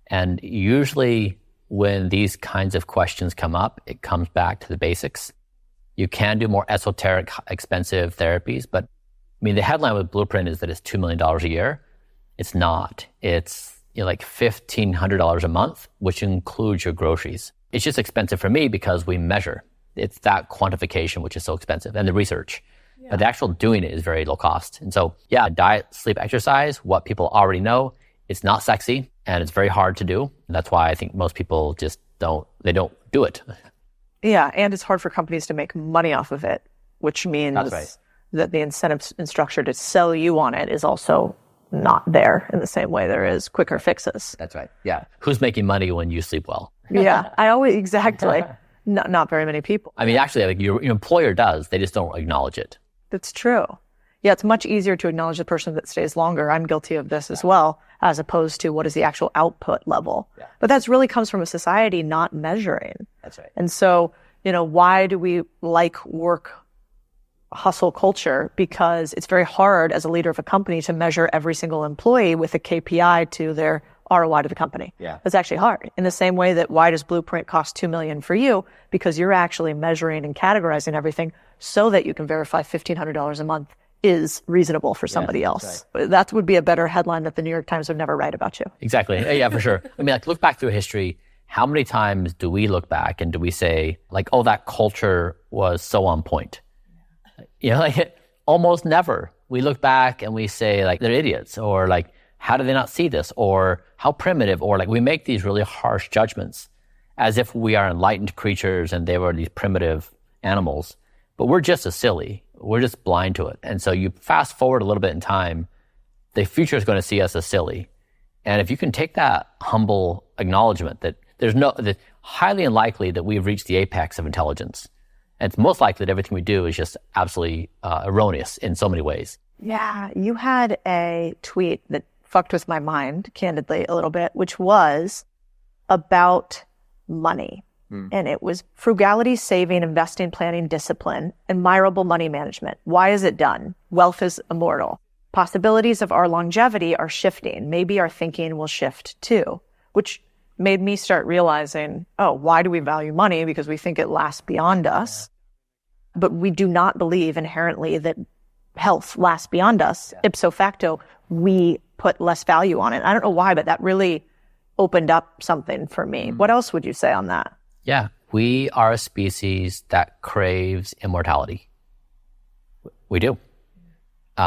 And usually when these kinds of questions come up, it comes back to the basics. You can do more esoteric, expensive therapies, but the headline with Blueprint is that it's $2 million a year. It's not. It's $1,500 a month, which includes your groceries. It's just expensive for me because we measure. It's that quantification which is so expensive, and the research. Yeah. But the actual doing it is very low cost. And so, yeah, diet, sleep, exercise, what people already know, it's not sexy and it's very hard to do. And that's why I think most people just don't do it. Yeah, and it's hard for companies to make money off of it, which means that the incentive and structure to sell you on it is also not there in the same way there is quicker fixes. That's right. Yeah. Who's making money when you sleep well? Yeah, exactly. Not very many people. Actually, your employer does. They just don't acknowledge it. That's true. Yeah, it's much easier to acknowledge the person that stays longer. I'm guilty of this as well, as opposed to what is the actual output level. Yeah. But that's really comes from a society not measuring. That's right. And so, why do we like work hustle culture? Because it's very hard as a leader of a company to measure every single employee with a KPI to their ROI to the company. Yeah. That's actually hard. In the same way that why does Blueprint cost $2 million for you? Because you're actually measuring and categorizing everything so that you can verify $1,500 a month is reasonable for somebody else. Right. That would be a better headline that the New York Times would never write about you. Exactly. Yeah, for sure. I mean, like, look back through history. How many times do we look back and do we say, like, oh, that culture was so on point? You know, like, almost never. We look back and we say, like, they're idiots, or like, how do they not see this? Or how primitive? Or like, we make these really harsh judgments as if we are enlightened creatures and they were these primitive animals. But we're just as silly. We're just blind to it. And so you fast forward a little bit in time, the future is going to see us as silly. And if you can take that humble acknowledgement that that highly unlikely that we've reached the apex of intelligence. And it's most likely that everything we do is just absolutely erroneous in so many ways. Yeah, you had a tweet that fucked with my mind, candidly, a little bit, which was about money. And it was frugality, saving, investing, planning, discipline, admirable money management. Why is it done? Wealth is immortal. Possibilities of our longevity are shifting. Maybe our thinking will shift too, which made me start realizing, oh, why do we value money? Because we think it lasts beyond us. But we do not believe inherently that health lasts beyond us. Ipso facto, we put less value on it. I don't know why, but that really opened up something for me. What else would you say on that? Yeah, we are a species that craves immortality. We do.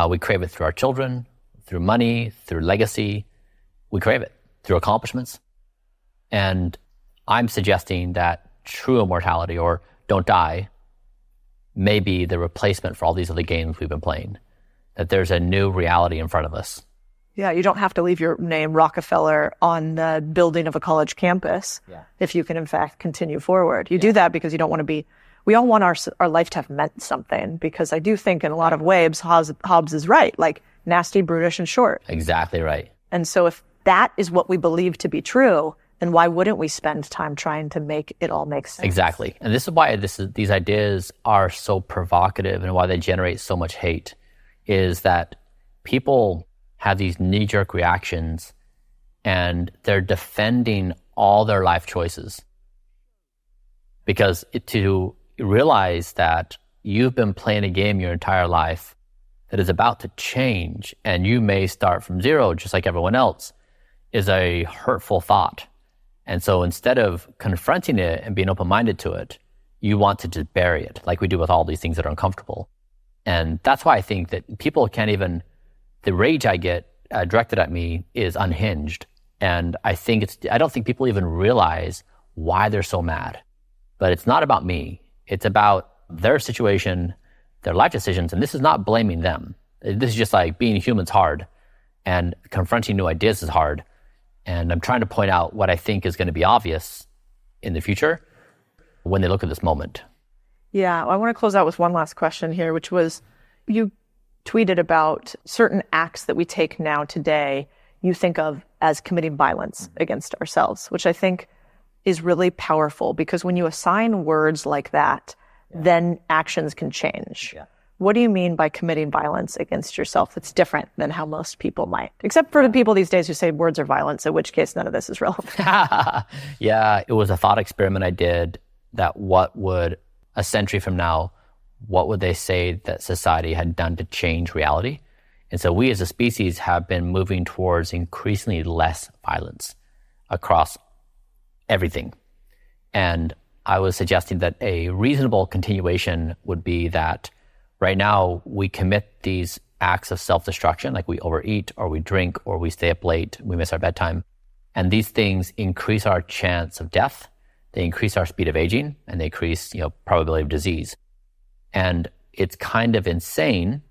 We crave it through our children, through money, through legacy. We crave it through accomplishments. And I'm suggesting that true immortality, or don't die, may be the replacement for all these other games we've been playing. That there's a new reality in front of us. Yeah, you don't have to leave your name Rockefeller on the building of a college campus if you can, in fact, continue forward. You do that because you don't want to be, we all want our life to have meant something, because I do think in a lot of ways, Hobbes is right, like nasty, brutish, and short. Exactly right. And so if that is what we believe to be true, then why wouldn't we spend time trying to make it all make sense? Exactly. And this is why these ideas are so provocative and why they generate so much hate, is that people have these knee-jerk reactions and they're defending all their life choices. Because to realize that you've been playing a game your entire life that is about to change and you may start from zero just like everyone else is a hurtful thought. And so instead of confronting it and being open-minded to it, you want to just bury it, like we do with all these things that are uncomfortable. And that's why I think that people can't even, the rage I get directed at me is unhinged. And I don't think people even realize why they're so mad. But it's not about me. It's about their situation, their life decisions. And this is not blaming them. This is just like being human's hard, and confronting new ideas is hard. And I'm trying to point out what I think is going to be obvious in the future when they look at this moment. Yeah, I want to close out with one last question here, which was, you tweeted about certain acts that we take now today you think of as committing violence against ourselves, which I think is really powerful, because when you assign words like that, then actions can change. Yeah. What do you mean by committing violence against yourself that's different than how most people might? Except for the people these days who say words are violence, in which case none of this is relevant. Yeah, it was a thought experiment I did that a century from now, what would they say that society had done to change reality? And so we as a species have been moving towards increasingly less violence across everything. And I was suggesting that a reasonable continuation would be that right now we commit these acts of self-destruction, like we overeat or we drink or we stay up late, we miss our bedtime. And these things increase our chance of death. They increase our speed of aging, and they increase, probability of disease. And it's kind of insane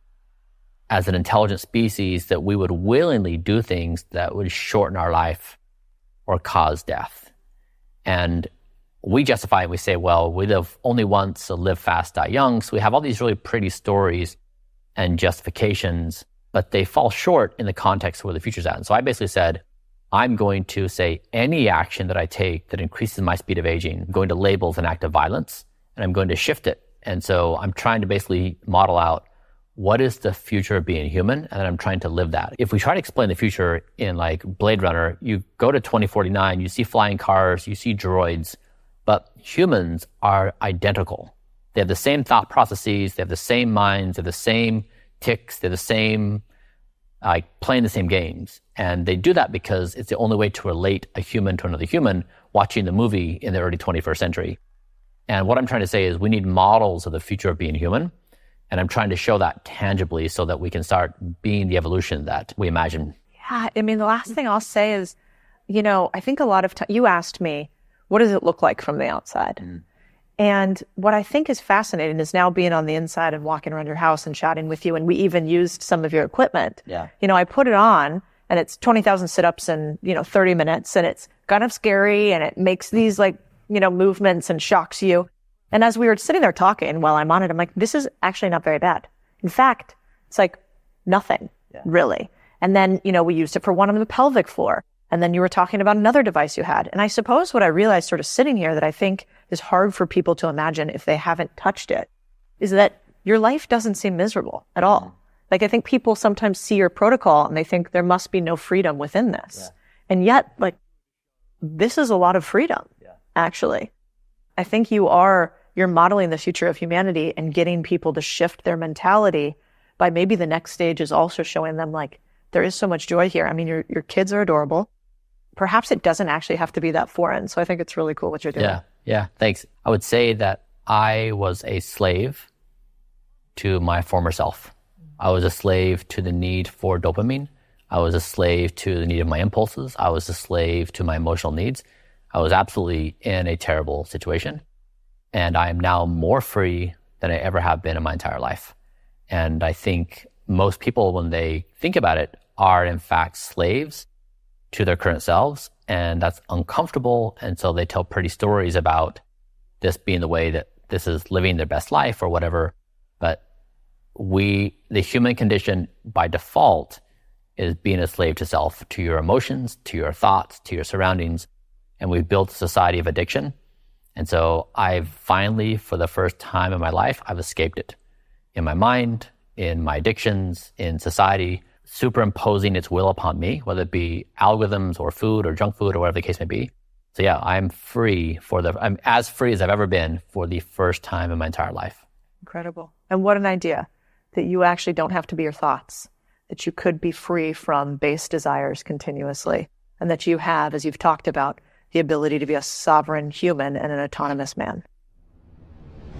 as an intelligent species that we would willingly do things that would shorten our life or cause death. And we justify it. We say, well, we live only once, so live fast, die young. So we have all these really pretty stories and justifications, but they fall short in the context of where the future's at. And so I basically said, I'm going to say any action that I take that increases my speed of aging, I'm going to label as an act of violence, and I'm going to shift it. And so I'm trying to basically model out what is the future of being human, and then I'm trying to live that. If we try to explain the future in like Blade Runner, you go to 2049, you see flying cars, you see droids, but humans are identical. They have the same thought processes, they have the same minds, they have the same ticks, they're the same, playing the same games. And they do that because it's the only way to relate a human to another human watching the movie in the early 21st century. And what I'm trying to say is we need models of the future of being human. And I'm trying to show that tangibly so that we can start being the evolution that we imagine. Yeah, I mean, the last thing I'll say is, I think a lot of time, you asked me, what does it look like from the outside? And what I think is fascinating is now being on the inside and walking around your house and chatting with you. And we even used some of your equipment. Yeah. I put it on and it's 20,000 sit-ups in, 30 minutes. And it's kind of scary and it makes these movements and shocks you. And as we were sitting there talking while I'm on it, I'm like, this is actually not very bad. In fact, it's like nothing really. And then, we used it for one on the pelvic floor. And then you were talking about another device you had. And I suppose what I realized sort of sitting here that I think is hard for people to imagine if they haven't touched it is that your life doesn't seem miserable at all. I think people sometimes see your protocol and they think there must be no freedom within this. Yeah. And yet, this is a lot of freedom, actually. I think you're modeling the future of humanity and getting people to shift their mentality by maybe the next stage is also showing them there is so much joy here. I mean, your kids are adorable. Perhaps it doesn't actually have to be that foreign. So I think it's really cool what you're doing. Yeah, thanks. I would say that I was a slave to my former self. I was a slave to the need for dopamine. I was a slave to the need of my impulses. I was a slave to my emotional needs. I was absolutely in a terrible situation. And I am now more free than I ever have been in my entire life. And I think most people, when they think about it, are in fact slaves to their current selves. And that's uncomfortable. And so they tell pretty stories about this being the way that this is living their best life or whatever. But the human condition by default is being a slave to self, to your emotions, to your thoughts, to your surroundings. And we've built a society of addiction. And so I've finally, for the first time in my life, I've escaped it. In my mind, in my addictions, in society, superimposing its will upon me, whether it be algorithms or food or junk food or whatever the case may be. So yeah, I'm as free as I've ever been for the first time in my entire life. Incredible. And what an idea that you actually don't have to be your thoughts, that you could be free from base desires continuously, and that you have, as you've talked about, the ability to be a sovereign human and an autonomous man.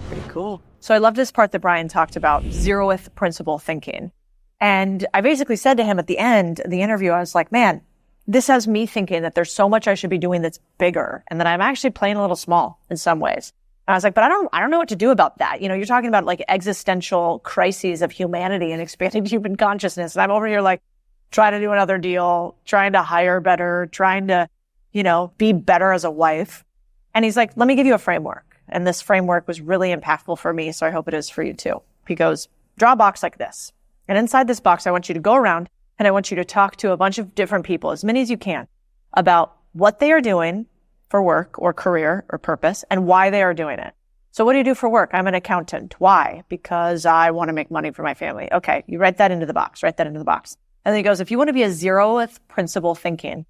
Pretty cool. So I love this part that Brian talked about, zeroth principle thinking. And I basically said to him at the end of the interview, I was like, man, this has me thinking that there's so much I should be doing that's bigger and that I'm actually playing a little small in some ways. And I was like, but I don't know what to do about that. You're talking about existential crises of humanity and expanding human consciousness. And I'm over here trying to do another deal, trying to hire better, trying to, be better as a wife. And he's like, let me give you a framework. And this framework was really impactful for me. So I hope it is for you too. He goes, draw a box like this. And inside this box, I want you to go around and I want you to talk to a bunch of different people, as many as you can, about what they are doing for work or career or purpose and why they are doing it. So what do you do for work? I'm an accountant. Why? Because I want to make money for my family. Okay, you write that into the box. And then he goes, if you want to be a zeroth principle thinking,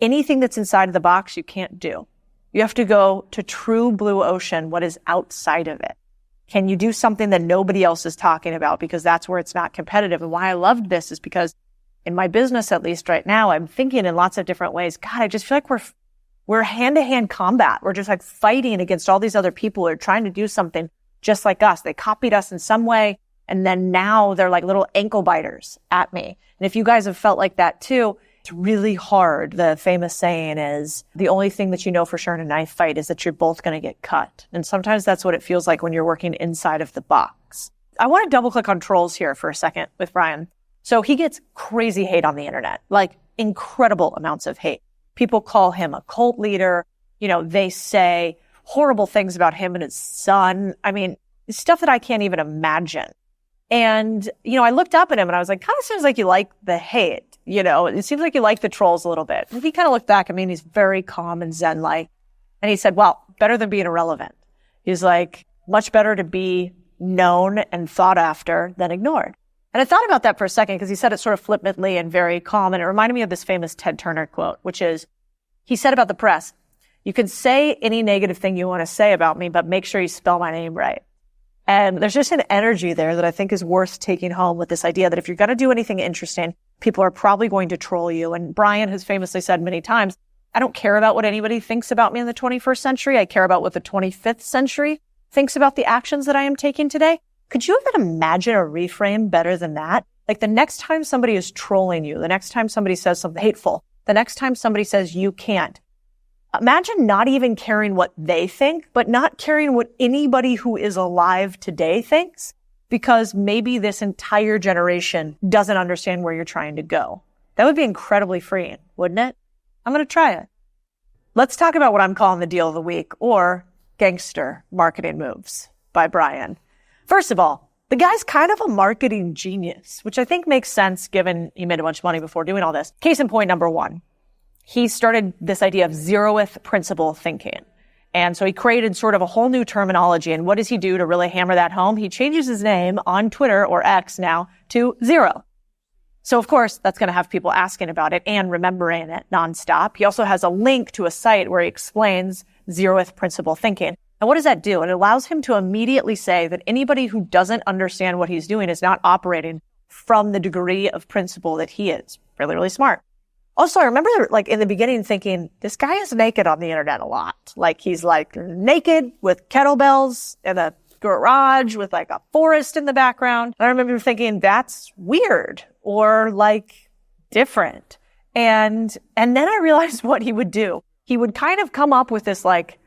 anything that's inside of the box, you can't do. You have to go to true blue ocean, what is outside of it. Can you do something that nobody else is talking about? Because that's where it's not competitive. And why I loved this is because in my business, at least right now, I'm thinking in lots of different ways. God, I just feel like we're hand-to-hand combat. We're just fighting against all these other people who are trying to do something just like us. They copied us in some way. And then now they're like little ankle biters at me. And if you guys have felt like that too, it's really hard. The famous saying is, the only thing that you know for sure in a knife fight is that you're both going to get cut. And sometimes that's what it feels like when you're working inside of the box. I want to double click on trolls here for a second with Brian. So he gets crazy hate on the internet, incredible amounts of hate. People call him a cult leader. They say horrible things about him and his son. I mean, stuff that I can't even imagine. And, I looked up at him and I was like, kind of seems like you like the hate. It seems like you like the trolls a little bit. And he kind of looked back at me and he's very calm and zen-like. And he said, well, better than being irrelevant. He's like, much better to be known and thought after than ignored. And I thought about that for a second because he said it sort of flippantly and very calm. And it reminded me of this famous Ted Turner quote, which is, he said about the press, you can say any negative thing you want to say about me, but make sure you spell my name right. And there's just an energy there that I think is worth taking home with this idea that if you're going to do anything interesting, people are probably going to troll you. And Brian has famously said many times, I don't care about what anybody thinks about me in the 21st century. I care about what the 25th century thinks about the actions that I am taking today. Could you even imagine a reframe better than that? Like the next time somebody is trolling you, the next time somebody says something hateful, the next time somebody says you can't, imagine not even caring what they think, but not caring what anybody who is alive today thinks, because maybe this entire generation doesn't understand where you're trying to go. That would be incredibly freeing, wouldn't it? I'm going to try it. Let's talk about what I'm calling the deal of the week, or gangster marketing moves by Brian. First of all, the guy's kind of a marketing genius, which I think makes sense given he made a bunch of money before doing all this. Case in point number one. He started this idea of zeroth principle thinking. And so he created sort of a whole new terminology. And what does he do to really hammer that home? He changes his name on Twitter, or X now, to Zero. So of course, that's going to have people asking about it and remembering it nonstop. He also has a link to a site where he explains zeroth principle thinking. And what does that do? It allows him to immediately say that anybody who doesn't understand what he's doing is not operating from the degree of principle that he is. Really, really smart. Also, I remember like in the beginning thinking, this guy is naked on the internet a lot. Like he's like naked with kettlebells in a garage with like a forest in the background. And I remember thinking that's weird or like different. And then I realized what he would do. He would kind of come up with this like,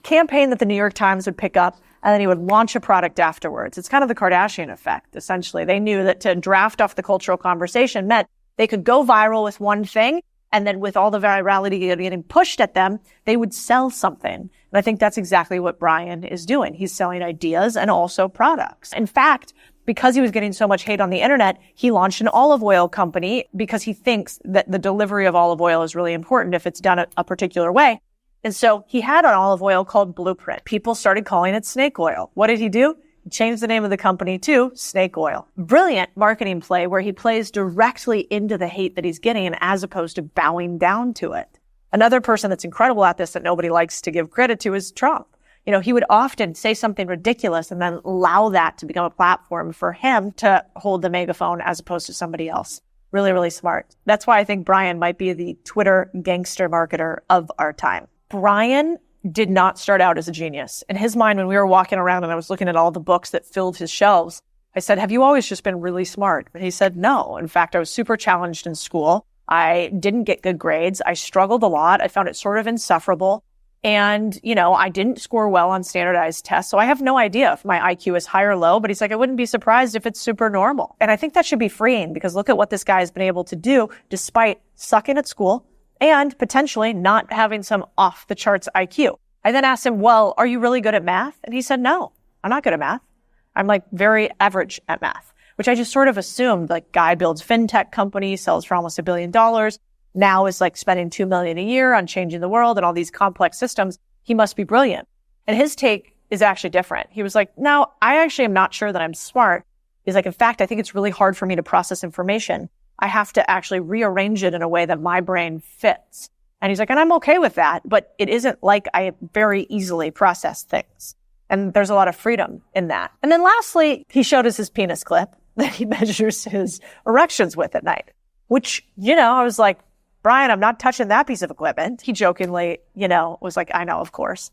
campaign that the New York Times would pick up, and then he would launch a product afterwards. It's kind of the Kardashian effect, essentially. They knew that to draft off the cultural conversation meant they could go viral with one thing, and then with all the virality getting pushed at them, they would sell something. And I think that's exactly what Brian is doing. He's selling ideas and also products. In fact, because he was getting so much hate on the internet, he launched an olive oil company because he thinks that the delivery of olive oil is really important if it's done a particular way. And so he had an olive oil called Blueprint. People started calling it snake oil. What did he do? He changed the name of the company to Snake Oil. Brilliant marketing play where he plays directly into the hate that he's getting as opposed to bowing down to it. Another person that's incredible at this that nobody likes to give credit to is Trump. He would often say something ridiculous and then allow that to become a platform for him to hold the megaphone as opposed to somebody else. Really, really smart. That's why I think Brian might be the Twitter gangster marketer of our time. Brian did not start out as a genius. In his mind, when we were walking around and I was looking at all the books that filled his shelves, I said, have you always just been really smart? And he said, no. In fact, I was super challenged in school. I didn't get good grades. I struggled a lot. I found it sort of insufferable. And, I didn't score well on standardized tests. So I have no idea if my IQ is high or low, but he's like, I wouldn't be surprised if it's super normal. And I think that should be freeing because look at what this guy has been able to do despite sucking at school and potentially not having some off the charts IQ. I then asked him, well, are you really good at math? And he said, no, I'm not good at math. I'm like very average at math, which I just sort of assumed like guy builds fintech company, sells for almost $1 billion. Now is like spending $2 million a year on changing the world and all these complex systems. He must be brilliant. And his take is actually different. He was like, no, I actually am not sure that I'm smart. He's like, in fact, I think it's really hard for me to process information. I have to actually rearrange it in a way that my brain fits. And he's like, and I'm okay with that, but it isn't like I very easily process things. And there's a lot of freedom in that. And then lastly, he showed us his penis clip that he measures his erections with at night, which, I was like, Brian, I'm not touching that piece of equipment. He jokingly, was like, I know, of course.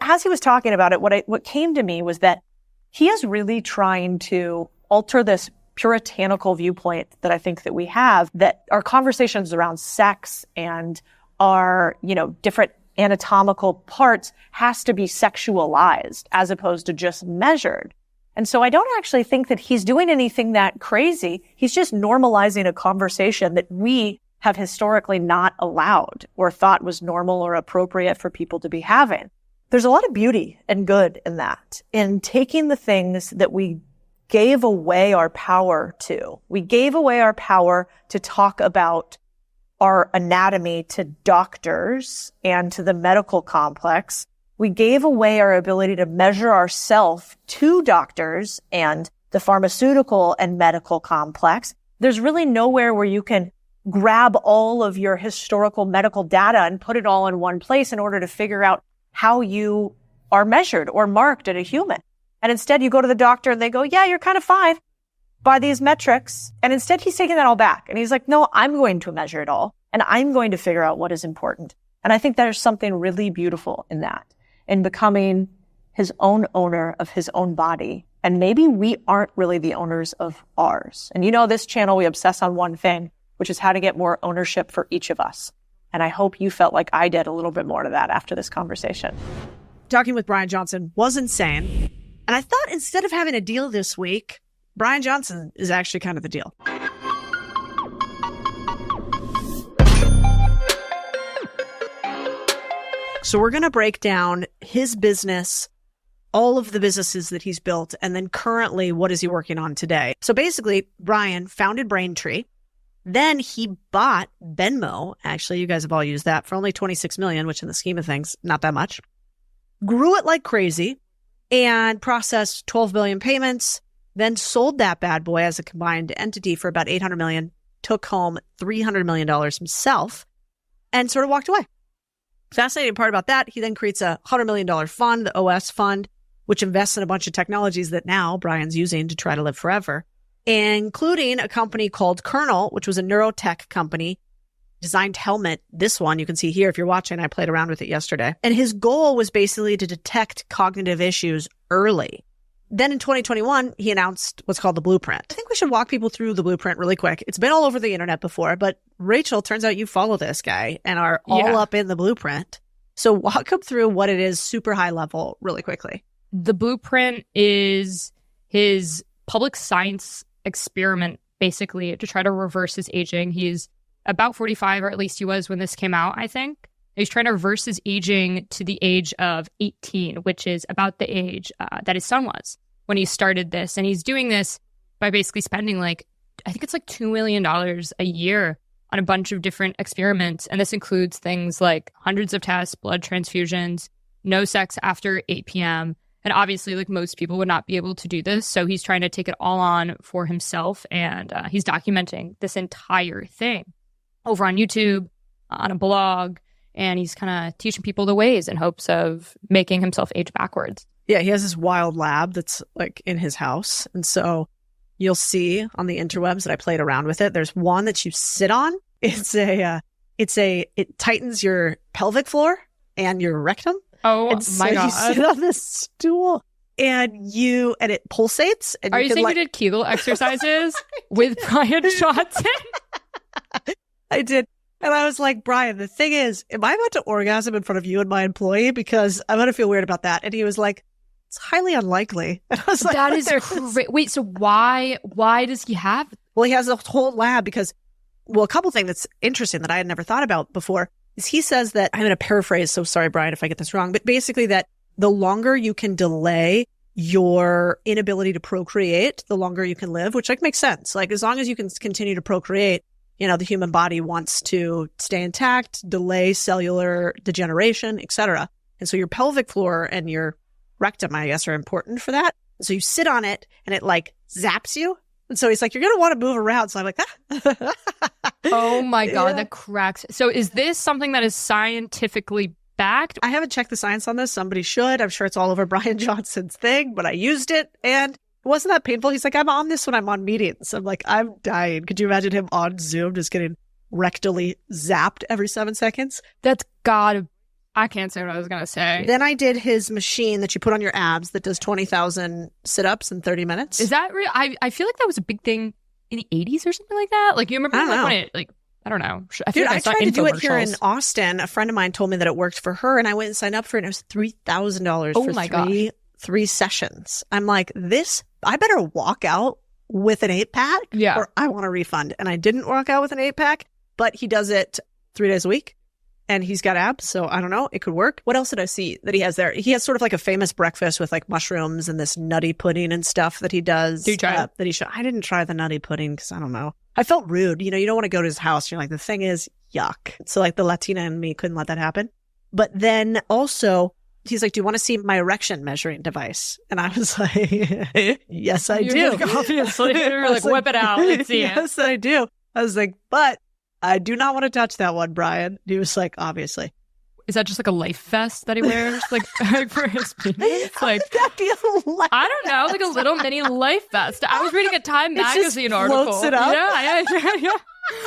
As he was talking about it, what came to me was that he is really trying to alter this puritanical viewpoint that I think that we have, that our conversations around sex and our, different anatomical parts has to be sexualized as opposed to just measured. And so I don't actually think that he's doing anything that crazy. He's just normalizing a conversation that we have historically not allowed or thought was normal or appropriate for people to be having. There's a lot of beauty and good in that, in taking the things that we gave away our power to. We gave away our power to talk about our anatomy to doctors and to the medical complex. We gave away our ability to measure ourselves to doctors and the pharmaceutical and medical complex. There's really nowhere where you can grab all of your historical medical data and put it all in one place in order to figure out how you are measured or marked as a human. And instead you go to the doctor and they go, yeah, you're kind of fine by these metrics. And instead he's taking that all back. And he's like, no, I'm going to measure it all. And I'm going to figure out what is important. And I think there's something really beautiful in that, in becoming his own owner of his own body. And maybe we aren't really the owners of ours. And you know, this channel, we obsess on one thing, which is how to get more ownership for each of us. And I hope you felt like I did a little bit more to that after this conversation. Talking with Brian Johnson was insane. And I thought instead of having a deal this week, Brian Johnson is actually kind of the deal. So we're going to break down his business, all of the businesses that he's built, and then currently what is he working on today. So basically, Brian founded Braintree. Then he bought Venmo. Actually, you guys have all used that for only $26 million, which in the scheme of things, not that much. Grew it like crazy and processed 12 billion payments, then sold that bad boy as a combined entity for about $800 million, took home $300 million himself, and sort of walked away. Fascinating part about that, he then creates a $100 million fund, the OS fund, which invests in a bunch of technologies that now Brian's using to try to live forever, including a company called Kernel, which was a neurotech company, designed helmet. This one you can see here if you're watching. I played around with it yesterday. And his goal was basically to detect cognitive issues early. Then in 2021, he announced what's called the blueprint. I think we should walk people through the blueprint really quick. It's been all over the internet before, but Rachel, turns out you follow this guy and are all up in the blueprint. So walk up through what it is super high level really quickly. The blueprint is his public science experiment, basically, to try to reverse his aging. He's about 45, or at least he was when this came out, I think. He's trying to reverse his aging to the age of 18, which is about the age that his son was when he started this. And he's doing this by basically spending I think it's $2 million a year on a bunch of different experiments. And this includes things like hundreds of tests, blood transfusions, no sex after 8 p.m. And obviously, most people would not be able to do this. So he's trying to take it all on for himself. And he's documenting this entire thing over on YouTube, on a blog. And he's kind of teaching people the ways in hopes of making himself age backwards. Yeah, he has this wild lab that's in his house. And so you'll see on the interwebs that I played around with it. There's one that you sit on. It tightens your pelvic floor and your rectum. Oh and so my God. You sit on this stool and it pulsates. And Are you saying you did Kegel exercises with Brian Johnson? I did. And I was like, Brian, the thing is, am I about to orgasm in front of you and my employee? Because I'm going to feel weird about that. And he was like, it's highly unlikely. And I was like, that is great. Wait, so why does he have? Well, he has a whole lab because, a couple things that's interesting that I had never thought about before is he says that, I'm going to paraphrase, so sorry, Brian, if I get this wrong, but basically that the longer you can delay your inability to procreate, the longer you can live, which makes sense. As long as you can continue to procreate, the human body wants to stay intact, delay cellular degeneration, etc. And so your pelvic floor and your rectum, I guess, are important for that. So you sit on it and it zaps you. And so he's like, you're going to want to move around. So I'm like, Oh my God, that cracks. So is this something that is scientifically backed? I haven't checked the science on this. Somebody should. I'm sure it's all over Brian Johnson's thing, but I used it and it wasn't that painful. He's like, I'm on this when I'm on meetings. I'm like, I'm dying. Could you imagine him on Zoom just getting rectally zapped every 7 seconds? That's gotta, I can't say what I was going to say. Then I did his machine that you put on your abs that does 20,000 sit-ups in 30 minutes. Is that real? I feel like that was a big thing in the 80s or something like that. You remember when it, I don't know. I feel I tried to do it here in Austin. A friend of mine told me that it worked for her and I went and signed up for it and it was $3,000 for three sessions. I'm like, I better walk out with an 8-pack or I want a refund. And I didn't walk out with an 8-pack, but he does it 3 days a week and he's got abs. So I don't know. It could work. What else did I see that he has there? He has sort of a famous breakfast with mushrooms and this nutty pudding and stuff that he does. Did you try it? I didn't try the nutty pudding because I don't know. I felt rude. You don't want to go to his house. You're like, the thing is, yuck. So the Latina in me couldn't let that happen. But then also, he's like, do you want to see my erection measuring device? And I was like, yes, I do. Obviously. You're whip it out. Let's see it. Yes, I do. I was like, but I do not want to touch that one, Brian. He was like, obviously. Is that just like a life vest that he wears? Like for his penis? Like, That'd be a life I don't know, like a little mini life vest. I was reading a Time just magazine article. floats it up? Yeah. I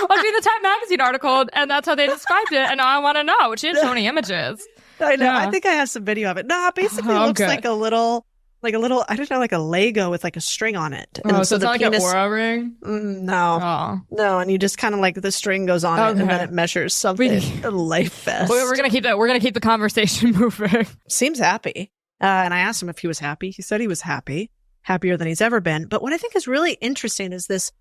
was reading a Time magazine article, and that's how they described it. And now I want to know. She didn't show any images. I know. Yeah. I think I have some video of it. No, basically Oh, looks good. like a little, I don't know, like a Lego with like a string on it. Oh, so it's the not like an aura ring? No. Oh. No, and you just kind of like the string goes on it and then it measures something. A life vest. We're gonna keep that. We're gonna keep the conversation moving. Seems happy. And I asked him if he was happy. He said he was happy, happier than he's ever been. But what I think is really interesting is this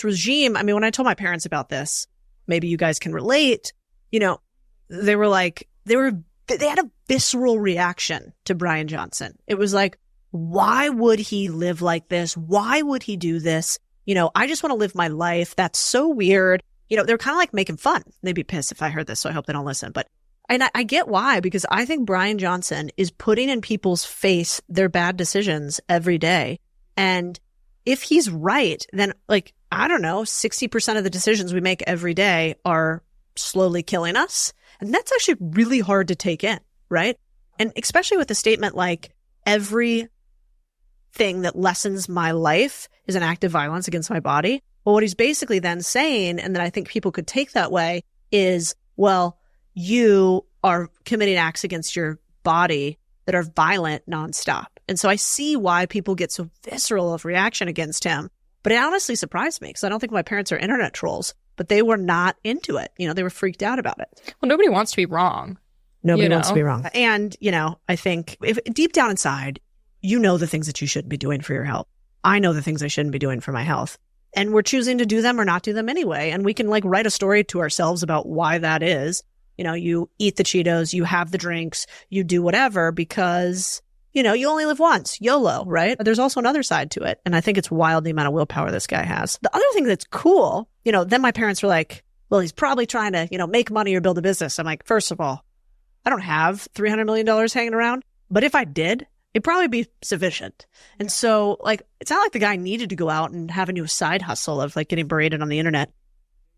regime. I mean, when I told my parents about this, maybe you guys can relate, they were like, they had a visceral reaction to Brian Johnson. It was like, why would he live like this? Why would he do this? I just want to live my life. That's so weird. They're kind of like making fun. They'd be pissed if I heard this, so I hope they don't listen. But I get why, because I think Brian Johnson is putting in people's face their bad decisions every day. And if he's right, then like, I don't know, 60% of the decisions we make every day are slowly killing us. And that's actually really hard to take in, right? And especially with a statement like, every thing that lessens my life is an act of violence against my body. Well, what he's basically then saying, and that I think people could take that way, is, well, you are committing acts against your body that are violent nonstop. And so I see why people get so visceral of reaction against him. But it honestly surprised me, because I don't think my parents are internet trolls, but they were not into it. They were freaked out about it. Well, nobody wants to be wrong. Nobody wants to be wrong. And, I think if deep down inside, the things that you shouldn't be doing for your health. I know the things I shouldn't be doing for my health. And we're choosing to do them or not do them anyway. And we can like write a story to ourselves about why that is. You eat the Cheetos, you have the drinks, you do whatever because, you only live once. YOLO, right? But there's also another side to it. And I think it's wild the amount of willpower this guy has. The other thing that's cool, then my parents were like, well, he's probably trying to, make money or build a business. I'm like, first of all, I don't have $300 million hanging around. But if I did, it'd probably be sufficient. And so like, it's not like the guy needed to go out and have a new side hustle of like getting berated on the internet.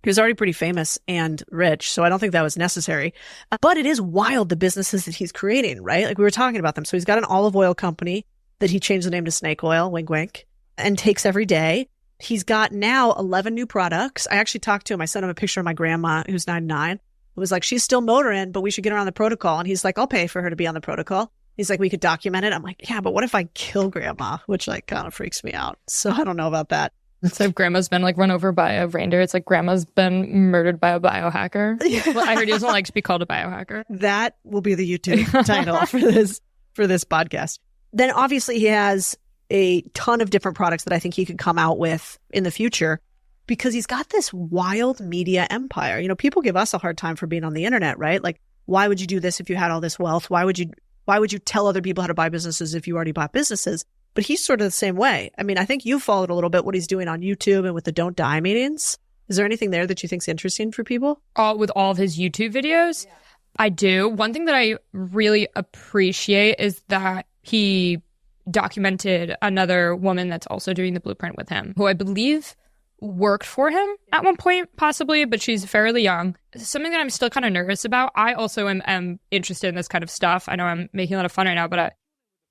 He was already pretty famous and rich, so I don't think that was necessary. But it is wild, the businesses that he's creating, right? Like we were talking about them. So he's got an olive oil company that he changed the name to Snake Oil, wink, wink, and takes every day. He's got now 11 new products. I actually talked to him. I sent him a picture of my grandma, who's 99. It was like, she's still motoring, but we should get her on the protocol. And he's like, I'll pay for her to be on the protocol. He's like, we could document it. I'm like, yeah, but what if I kill grandma? Which like kind of freaks me out. So I don't know about that. So if grandma's been like run over by a reindeer, it's like grandma's been murdered by a biohacker. Well, I heard he doesn't like to be called a biohacker. That will be the YouTube title for this podcast. Then obviously he has a ton of different products that I think he could come out with in the future because he's got this wild media empire. People give us a hard time for being on the internet, right? Like, why would you do this if you had all this wealth? Why would you tell other people how to buy businesses if you already bought businesses? But he's sort of the same way. I mean, I think you followed a little bit what he's doing on YouTube and with the Don't Die meetings. Is there anything there that you think is interesting for people? With all of his YouTube videos? Yeah. I do. One thing that I really appreciate is that he documented another woman that's also doing the blueprint with him, who I believe worked for him at one point, possibly, but she's fairly young. Something that I'm still kind of nervous about. I also am interested in this kind of stuff. I know I'm making a lot of fun right now, but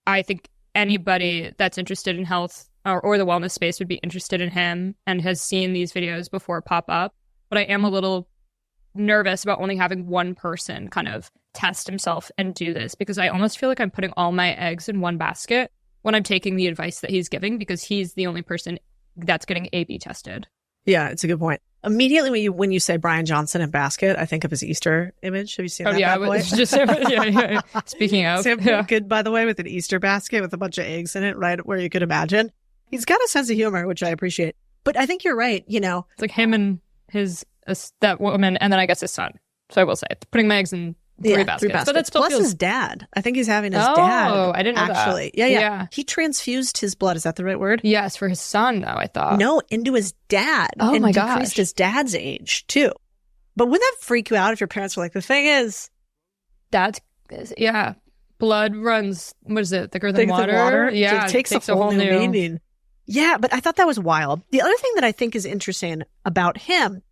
I think anybody that's interested in health or the wellness space would be interested in him and has seen these videos before pop up. But I am a little nervous about only having one person kind of test himself and do this, because I almost feel like I'm putting all my eggs in one basket when I'm taking the advice that he's giving, because he's the only person that's getting A/B tested. Yeah, it's a good point. Immediately when you say Brian Johnson and basket, I think of his Easter image. Have you seen that? Yeah, boy? just yeah. Speaking of, good, by the way, with an Easter basket with a bunch of eggs in it, right where you could imagine. He's got a sense of humor, which I appreciate. But I think you're right. It's like him and that woman, and then I guess his son. So I will say, putting my eggs in three baskets. But it still plus feels... his dad. I think he's having his dad. Oh, I didn't know actually. that. Yeah. He transfused his blood. Is that the right word? Yes, for his son, though, I thought. No, into his dad. Oh, and my gosh. decreased his dad's age, too. But wouldn't that freak you out if your parents were like, the thing is... Blood runs, what is it, thicker than water? Yeah, so it takes a whole new meaning. Yeah, but I thought that was wild. The other thing that I think is interesting about him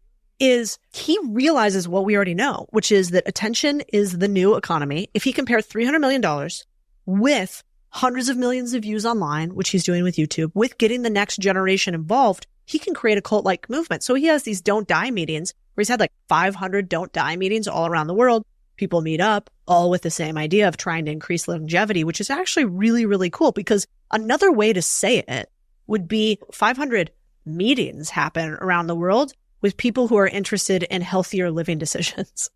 is he realizes what we already know, which is that attention is the new economy. If he compared $300 million with hundreds of millions of views online, which he's doing with YouTube, with getting the next generation involved, he can create a cult-like movement. So he has these don't die meetings where he's had like 500 don't die meetings all around the world. People meet up all with the same idea of trying to increase longevity, which is actually really, really cool, because another way to say it would be 500 meetings happen around the world with people who are interested in healthier living decisions,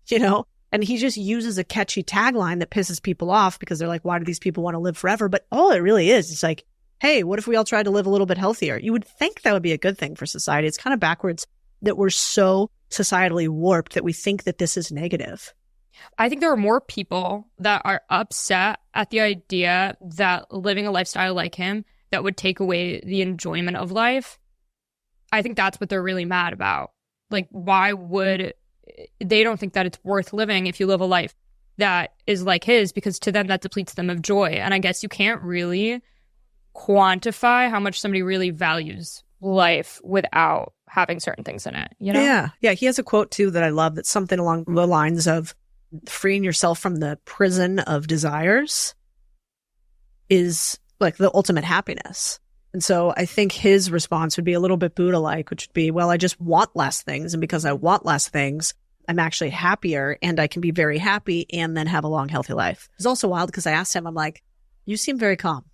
you know? And he just uses a catchy tagline that pisses people off because they're like, why do these people want to live forever? But all it really is, it's like, hey, what if we all tried to live a little bit healthier? You would think that would be a good thing for society. It's kind of backwards that we're so societally warped that we think that this is negative. I think there are more people that are upset at the idea that living a lifestyle like him that would take away the enjoyment of life. I think that's what they're really mad about. Like, why would they don't think that it's worth living if you live a life that is like his, because to them that depletes them of joy. And I guess you can't really quantify how much somebody really values life without having certain things in it, you know? Yeah. Yeah. He has a quote too that I love that's something along the lines of freeing yourself from the prison of desires is like the ultimate happiness. And so I think his response would be a little bit Buddha-like, which would be, well, I just want less things. And because I want less things, I'm actually happier and I can be very happy and then have a long, healthy life. It's also wild because I asked him, I'm like, you seem very calm.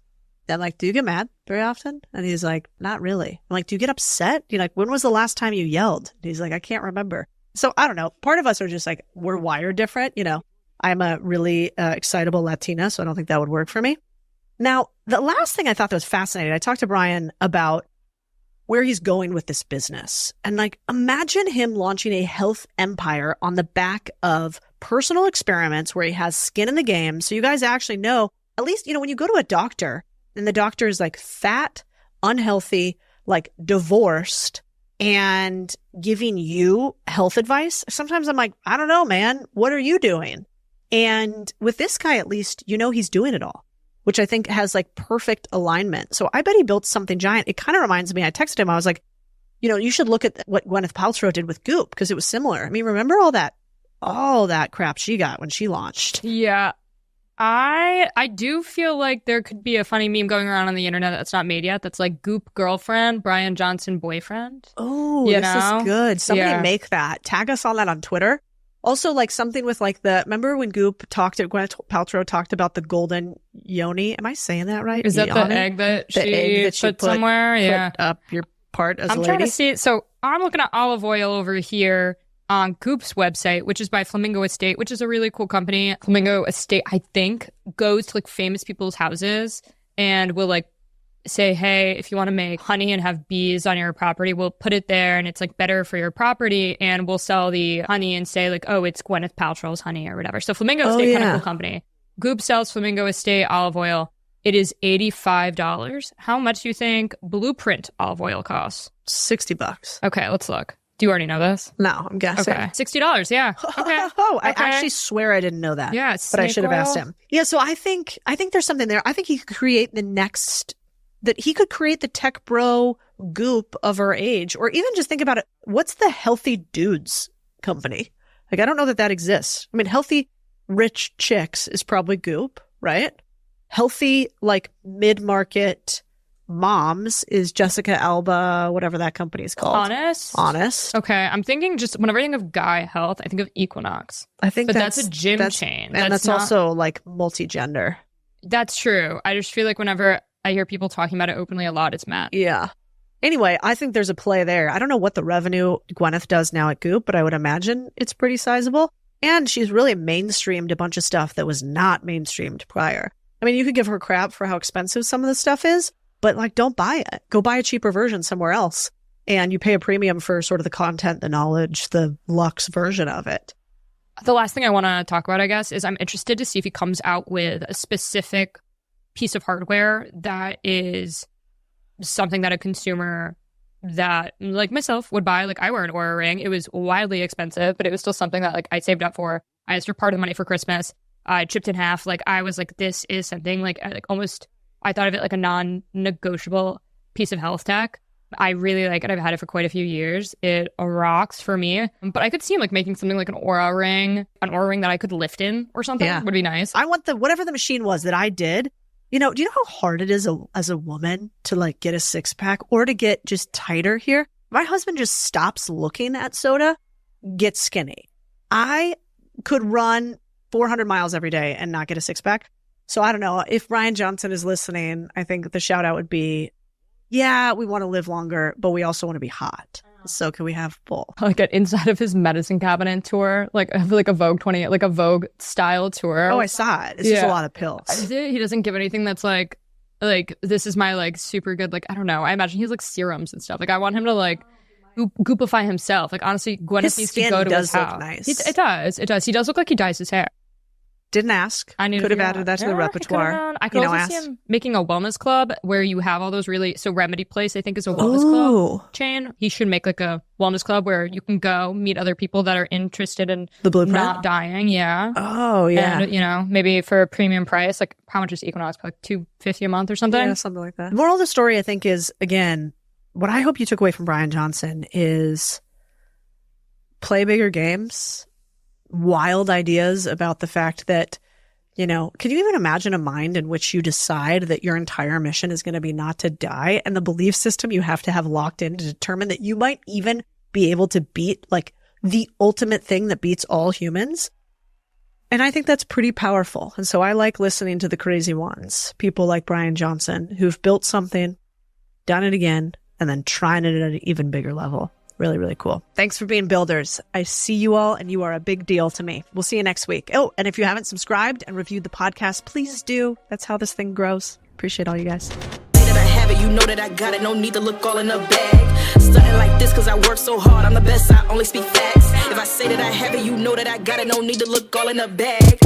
I'm like, do you get mad very often? And he's like, not really. I'm like, do you get upset? You're like, when was the last time you yelled? And he's like, I can't remember. So I don't know. Part of us are just like, we're wired different. You know, I'm a really excitable Latina, so I don't think that would work for me. Now, the last thing I thought that was fascinating, I talked to Brian about where he's going with this business. And like, imagine him launching a health empire on the back of personal experiments where he has skin in the game. So you guys actually know, at least, you know, when you go to a doctor and the doctor is like fat, unhealthy, like divorced, and giving you health advice, sometimes I'm like, I don't know, man, what are you doing? And with this guy, at least, you know, he's doing it all, which I think has like perfect alignment. So I bet he built something giant. It kind of reminds me, I texted him, I was like, you know, you should look at what Gwyneth Paltrow did with Goop because it was similar. I mean, remember all that crap she got when she launched? Yeah. I do feel like there could be a funny meme going around on the internet that's not made yet. That's like Goop girlfriend, Brian Johnson boyfriend. Oh, this is good. Somebody make that. Tag us on that on Twitter. Also, like something with like remember when Gwyneth Paltrow talked about the golden yoni? Am I saying that right? Is that the egg that she put somewhere? Yeah. Put up your part as a lady? I'm trying to see it. So I'm looking at olive oil over here on Goop's website, which is by Flamingo Estate, which is a really cool company. Flamingo Estate, I think, goes to like famous people's houses and will like say, hey, if you want to make honey and have bees on your property, we'll put it there and it's like better for your property, and we'll sell the honey and say like, oh, it's Gwyneth Paltrow's honey or whatever. So Flamingo Estate, kind of cool company. Goop sells Flamingo Estate olive oil. It is $85. How much do you think Blueprint olive oil costs? $60. Okay, let's look. Do you already know this? No, I'm guessing. Okay. $60, yeah. Okay. Oh, I actually swear I didn't know that. Yeah, but I should have asked him. Yeah, so I think there's something there. I think he could create the tech bro Goop of our age, or even just think about it. What's the healthy dudes company? Like, I don't know that exists. I mean, healthy rich chicks is probably Goop, right? Healthy, like mid-market moms is Jessica Alba, whatever that company is called. Honest. Okay, I'm thinking just whenever I think of Guy Health, I think of Equinox. I think that's a gym chain. And that's also like multi-gender. That's true. I just feel like whenever I hear people talking about it openly a lot, it's Matt. Yeah. Anyway, I think there's a play there. I don't know what the revenue Gwyneth does now at Goop, but I would imagine it's pretty sizable. And she's really mainstreamed a bunch of stuff that was not mainstreamed prior. I mean, you could give her crap for how expensive some of the stuff is, but like, don't buy it. Go buy a cheaper version somewhere else. And you pay a premium for sort of the content, the knowledge, the luxe version of it. The last thing I want to talk about, I guess, is I'm interested to see if he comes out with a specific piece of hardware that is something that a consumer that like myself would buy. Like, I wear an Oura ring. It was wildly expensive, but it was still something that like I saved up for. I asked for part of the money for Christmas. I chipped in half. Like, I was like, this is something like almost, I thought of it like a non-negotiable piece of health tech. I really like it. I've had it for quite a few years. It rocks for me. But I could see him like making something like an aura ring that I could lift in or something. Yeah. Would be nice. I want whatever the machine was that I did. Do you know how hard it is as a woman to like get a 6-pack or to get just tighter here? My husband just stops looking at soda, gets skinny. I could run 400 miles every day and not get a 6-pack. So I don't know. If Ryan Johnson is listening, I think the shout out would be, yeah, we want to live longer, but we also want to be hot. So can we have both? Like an inside of his medicine cabinet tour, like a Vogue 20, like a Vogue style tour. Oh, I saw it. It's just a lot of pills. He doesn't give anything that's like this is my like super good, like, I don't know. I imagine he's like serums and stuff. Like I want him to like goopify himself. Like honestly, Gwyneth needs to go to his house. Nice. It does. He does look like he dyes his hair. Didn't ask. I could have added that to the repertoire. I could also see him making a wellness club where you have all those really. So Remedy Place, I think, is a wellness club chain. He should make like a wellness club where you can go meet other people that are interested in the blueprint, not dying. Yeah. Oh yeah. And maybe for a premium price, like how much is Equinox? Like $250 a month or something. Yeah, something like that. The moral of the story, I think, is again, what I hope you took away from Brian Johnson is play bigger games. Wild ideas about the fact that, can you even imagine a mind in which you decide that your entire mission is going to be not to die, and the belief system you have to have locked in to determine that you might even be able to beat like the ultimate thing that beats all humans? And I think that's pretty powerful. And so I like listening to the crazy ones, people like Brian Johnson, who've built something, done it again, and then trying it at an even bigger level. Really, really cool. Thanks for being builders. I see you all, and you are a big deal to me. We'll see you next week. Oh, and if you haven't subscribed and reviewed the podcast, please do. That's how this thing grows. Appreciate all you guys. That I have it, you know that I got it. No need to look all in a bag. Stunting like this cause I work so hard. I'm the best, I only speak facts. If I say that I have it, you know that I got it. No need to look all in a bag.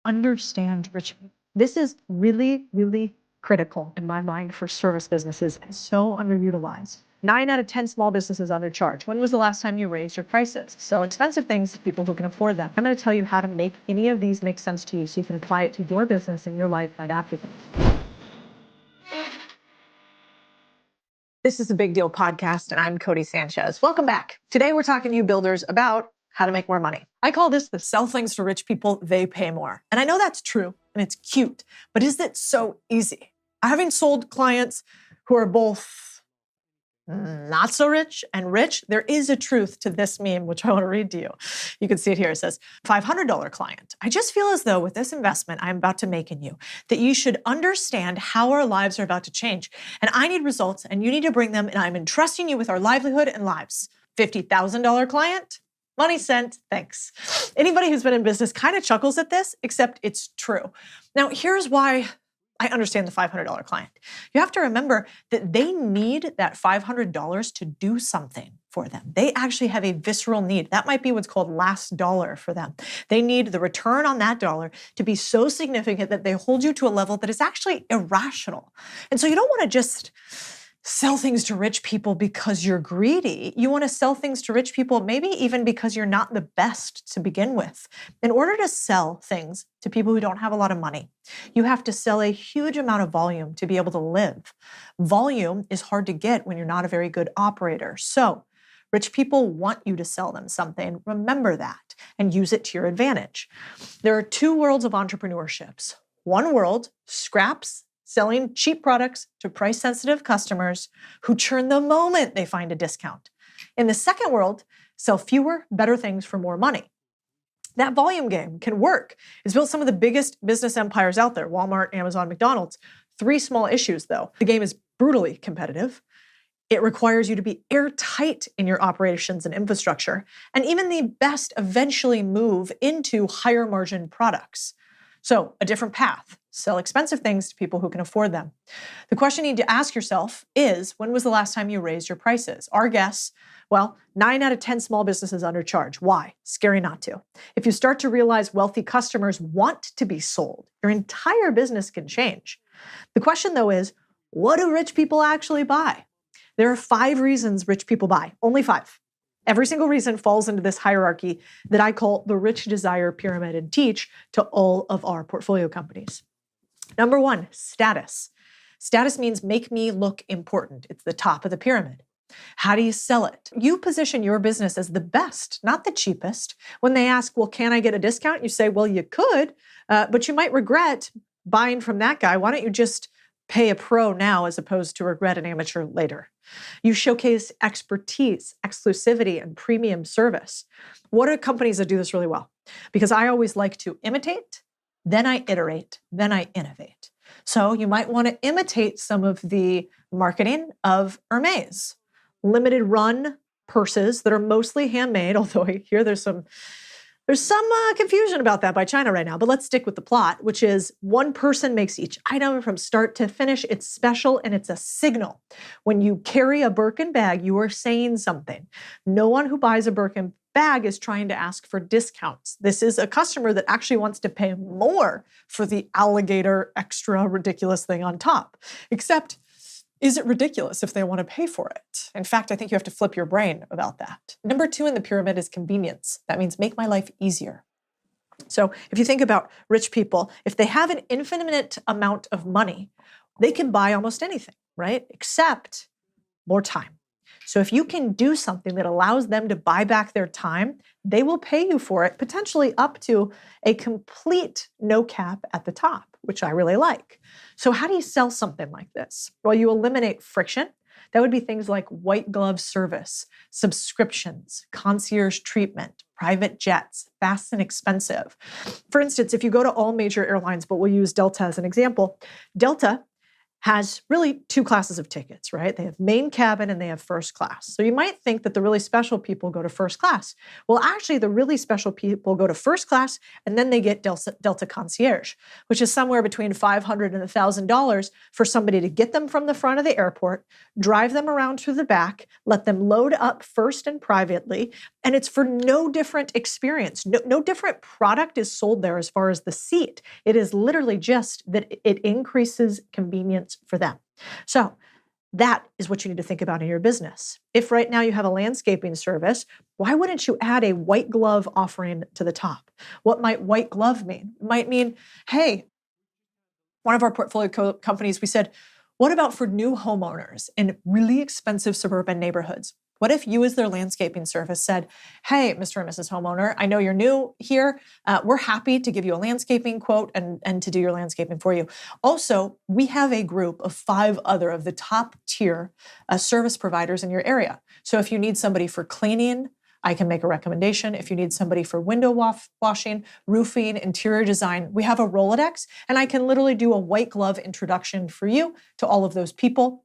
understand rich people. This is really, really critical in my mind for service businesses and so underutilized. 9 out of 10 small businesses undercharge. When was the last time you raised your prices? So expensive things to people who can afford them. I'm going to tell you how to make any of these make sense to you so you can apply it to your business and your life and after them. This is the Big Deal podcast, and I'm Codie Sanchez. Welcome back. Today, we're talking to you builders about how to make more money. I call this the sell things to rich people, they pay more. And I know that's true, and it's cute, but is it so easy? Having sold clients who are both not so rich and rich, there is a truth to this meme, which I want to read to you. You can see it here. It says, $500 client. I just feel as though with this investment I'm about to make in you, that you should understand how our lives are about to change. And I need results and you need to bring them, and I'm entrusting you with our livelihood and lives. $50,000 client. Money sent, thanks. Anybody who's been in business kind of chuckles at this, except it's true. Now, here's why I understand the $500 client. You have to remember that they need that $500 to do something for them. They actually have a visceral need. That might be what's called last dollar for them. They need the return on that dollar to be so significant that they hold you to a level that is actually irrational. And so you don't want to just sell things to rich people because you're greedy. You want to sell things to rich people maybe even because you're not the best to begin with. In order to sell things to people who don't have a lot of money, you have to sell a huge amount of volume to be able to live. Volume is hard to get when you're not a very good operator. So rich people want you to sell them something. Remember that and use it to your advantage. There are two worlds of entrepreneurships. One world, scraps, selling cheap products to price-sensitive customers who churn the moment they find a discount. In the second world, sell fewer, better things for more money. That volume game can work. It's built some of the biggest business empires out there, Walmart, Amazon, McDonald's. 3 small issues, though. The game is brutally competitive. It requires you to be airtight in your operations and infrastructure, and even the best eventually move into higher margin products. So a different path. Sell expensive things to people who can afford them. The question you need to ask yourself is, when was the last time you raised your prices? Our guess, 9 out of 10 small businesses undercharge. Why? Scary not to. If you start to realize wealthy customers want to be sold, your entire business can change. The question, though, is, what do rich people actually buy? There are 5 reasons rich people buy. Only 5. Every single reason falls into this hierarchy that I call the rich desire pyramid and teach to all of our portfolio companies. Number 1, status. Status means make me look important. It's the top of the pyramid. How do you sell it? You position your business as the best, not the cheapest. When they ask, well, can I get a discount? You say, well, you could, but you might regret buying from that guy. Why don't you just pay a pro now as opposed to regret an amateur later? You showcase expertise, exclusivity, and premium service. What are companies that do this really well? Because I always like to imitate, then I iterate, then I innovate. So you might want to imitate some of the marketing of Hermes. Limited run purses that are mostly handmade, although I hear there's some confusion about that by China right now, but let's stick with the plot, which is one person makes each item from start to finish. It's special and it's a signal. When you carry a Birkin bag, you are saying something. No one who buys a Birkin bag is trying to ask for discounts. This is a customer that actually wants to pay more for the alligator extra ridiculous thing on top. Except, is it ridiculous if they want to pay for it? In fact, I think you have to flip your brain about that. Number 2 in the pyramid is convenience. That means make my life easier. So if you think about rich people, if they have an infinite amount of money, they can buy almost anything, right? Except more time. So if you can do something that allows them to buy back their time, they will pay you for it, potentially up to a complete no cap at the top, which I really like. So how do you sell something like this? Well, you eliminate friction. That would be things like white glove service, subscriptions, concierge treatment, private jets, fast and expensive. For instance, if you go to all major airlines, but we'll use Delta as an example, Delta has really two classes of tickets, right? They have main cabin and they have first class. So you might think that the really special people go to first class. Well, actually, the really special people go to first class and then they get Delta Concierge, which is somewhere between $500 and $1,000 for somebody to get them from the front of the airport, drive them around to the back, let them load up first and privately, and it's for no different experience. No different product is sold there as far as the seat. It is literally just that it increases convenience for them. So that is what you need to think about in your business. If right now you have a landscaping service, why wouldn't you add a white glove offering to the top? What might white glove mean? It might mean, hey, one of our portfolio companies, we said, what about for new homeowners in really expensive suburban neighborhoods? What if you as their landscaping service said, hey, Mr. and Mrs. Homeowner, I know you're new here. We're happy to give you a landscaping quote and to do your landscaping for you. Also, we have a group of 5 other of the top tier service providers in your area. So if you need somebody for cleaning, I can make a recommendation. If you need somebody for window washing, roofing, interior design, we have a Rolodex, and I can literally do a white glove introduction for you to all of those people.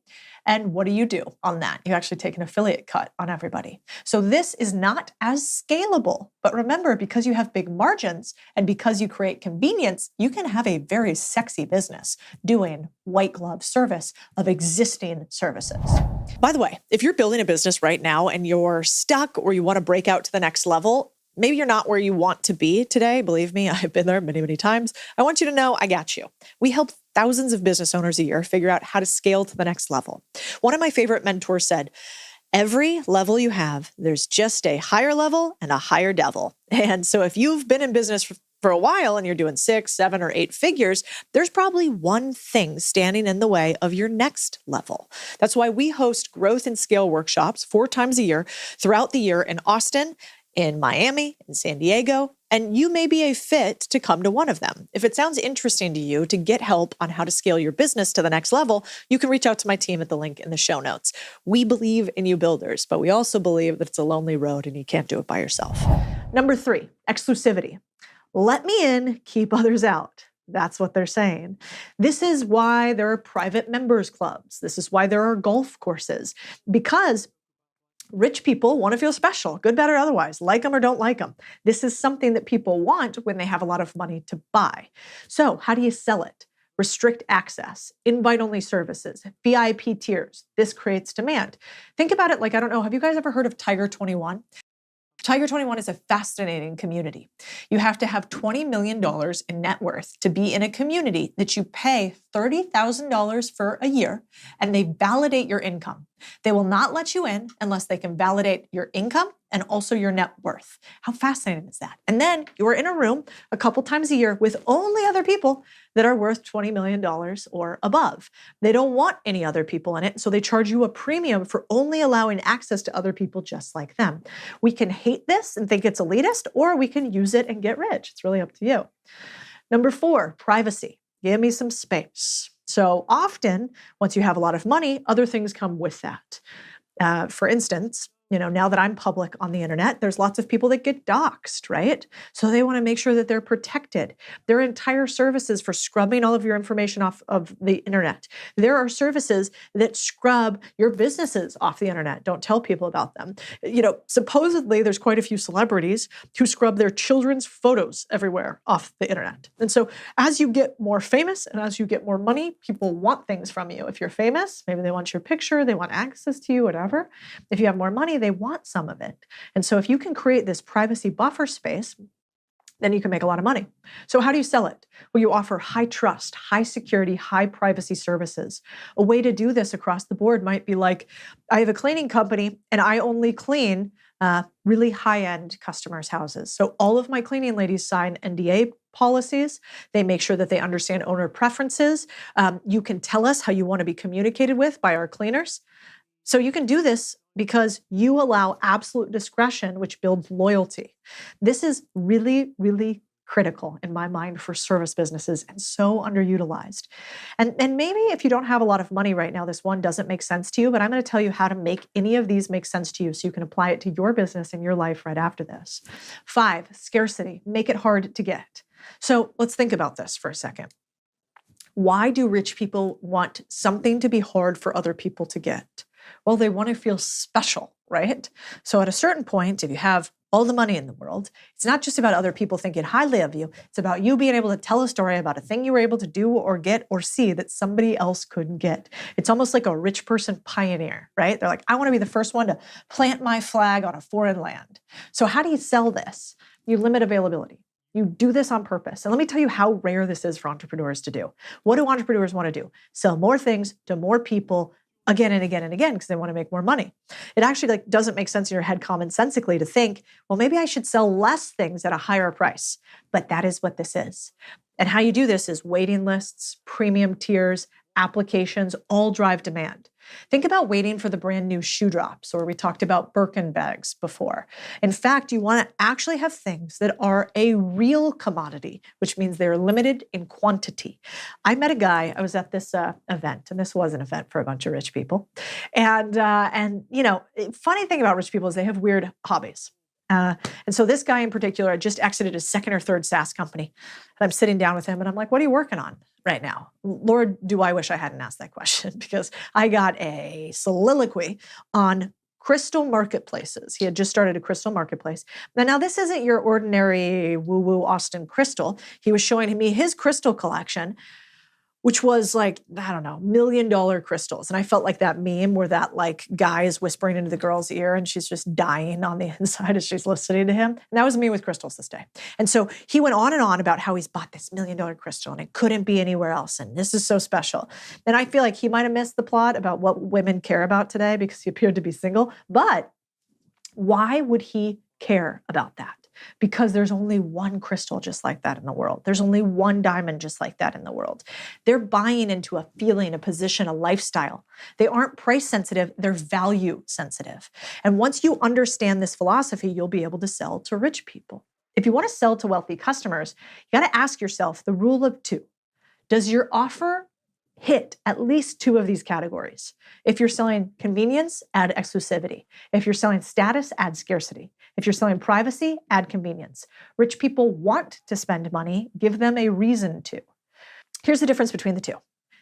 And what do you do on that? You actually take an affiliate cut on everybody. So this is not as scalable, but remember, because you have big margins and because you create convenience, you can have a very sexy business doing white glove service of existing services. By the way, if you're building a business right now and you're stuck or you want to break out to the next level, maybe you're not where you want to be today. Believe me, I've been there many, many times. I want you to know I got you. We help thousands of business owners a year figure out how to scale to the next level. One of my favorite mentors said, every level you have, there's just a higher level and a higher devil. And so if you've been in business for a while and you're doing 6, 7, or 8 figures, there's probably one thing standing in the way of your next level. That's why we host growth and scale workshops 4 times a year throughout the year in Austin, in Miami, in San Diego, and you may be a fit to come to one of them. If it sounds interesting to you to get help on how to scale your business to the next level, you can reach out to my team at the link in the show notes. We believe in you builders, but we also believe that it's a lonely road and you can't do it by yourself. Number 3, exclusivity. Let me in, keep others out. That's what they're saying. This is why there are private members clubs. This is why there are golf courses, because rich people want to feel special, good, bad, or otherwise, like them or don't like them. This is something that people want when they have a lot of money to buy. So how do you sell it? Restrict access, invite-only services, VIP tiers. This creates demand. Think about it like, I don't know, have you guys ever heard of Tiger 21? Tiger 21 is a fascinating community. You have to have $20 million in net worth to be in a community that you pay $30,000 for a year, and they validate your income. They will not let you in unless they can validate your income and also your net worth. How fascinating is that? And then you are in a room a couple times a year with only other people that are worth $20 million or above. They don't want any other people in it, so they charge you a premium for only allowing access to other people just like them. We can hate this and think it's elitist, or we can use it and get rich. It's really up to you. Number 4, privacy. Give me some space. So often, once you have a lot of money, other things come with that. For instance, now that I'm public on the internet, there's lots of people that get doxxed, right? So they want to make sure that they're protected. There are entire services for scrubbing all of your information off of the internet. There are services that scrub your businesses off the internet. Don't tell people about them. Supposedly there's quite a few celebrities who scrub their children's photos everywhere off the internet. And so as you get more famous and as you get more money, people want things from you. If you're famous, maybe they want your picture, they want access to you, whatever. If you have more money, they want some of it. And so if you can create this privacy buffer space, then you can make a lot of money. So how do you sell it? Well, you offer high trust, high security, high privacy services. A way to do this across the board might be like, I have a cleaning company and I only clean really high-end customers' houses. So all of my cleaning ladies sign NDA policies. They make sure that they understand owner preferences. You can tell us how you want to be communicated with by our cleaners. So you can do this because you allow absolute discretion, which builds loyalty. This is really, really critical in my mind for service businesses and so underutilized. And maybe if you don't have a lot of money right now, this one doesn't make sense to you, but I'm going to tell you how to make any of these make sense to you so you can apply it to your business and your life right after this. 5, scarcity. Make it hard to get. So let's think about this for a second. Why do rich people want something to be hard for other people to get? Well, they want to feel special, right? So at a certain point, if you have all the money in the world, it's not just about other people thinking highly of you. It's about you being able to tell a story about a thing you were able to do or get or see that somebody else couldn't get. It's almost like a rich person pioneer, right? They're like, I want to be the first one to plant my flag on a foreign land. So how do you sell this? You limit availability. You do this on purpose. And let me tell you how rare this is for entrepreneurs to do. What do entrepreneurs want to do? Sell more things to more people again and again and again because they want to make more money. It actually doesn't make sense in your head commonsensically to think, well, maybe I should sell less things at a higher price. But that is what this is. And how you do this is waiting lists, premium tiers, applications all drive demand. Think about waiting for the brand new shoe drops, or we talked about Birkin bags before. In fact, you want to actually have things that are a real commodity, which means they're limited in quantity. I met a guy, I was at this event, and this was an event for a bunch of rich people. And funny thing about rich people is they have weird hobbies. And so this guy in particular had just exited his second or third SaaS company. And I'm sitting down with him and I'm like, what are you working on right now? Lord, do I wish I hadn't asked that question because I got a soliloquy on crystal marketplaces. He had just started a crystal marketplace. Now this isn't your ordinary woo-woo Austin crystal. He was showing me his crystal collection, which was like, I don't know, $1 million crystals. And I felt like that meme where that like guy is whispering into the girl's ear and she's just dying on the inside as she's listening to him. And that was me with crystals this day. And so he went on and on about how he's bought this $1 million crystal and it couldn't be anywhere else. And this is so special. And I feel like he might've missed the plot about what women care about today because he appeared to be single. But why would he care about that? Because there's only one crystal just like that in the world. There's only one diamond just like that in the world. They're buying into a feeling, a position, a lifestyle. They aren't price sensitive, they're value sensitive. And once you understand this philosophy, you'll be able to sell to rich people. If you want to sell to wealthy customers, you got to ask yourself the rule of two. Does your offer hit at least two of these categories? If you're selling convenience, add exclusivity. If you're selling status, add scarcity. If you're selling privacy, add convenience. Rich people want to spend money, give them a reason to. Here's the difference between the two.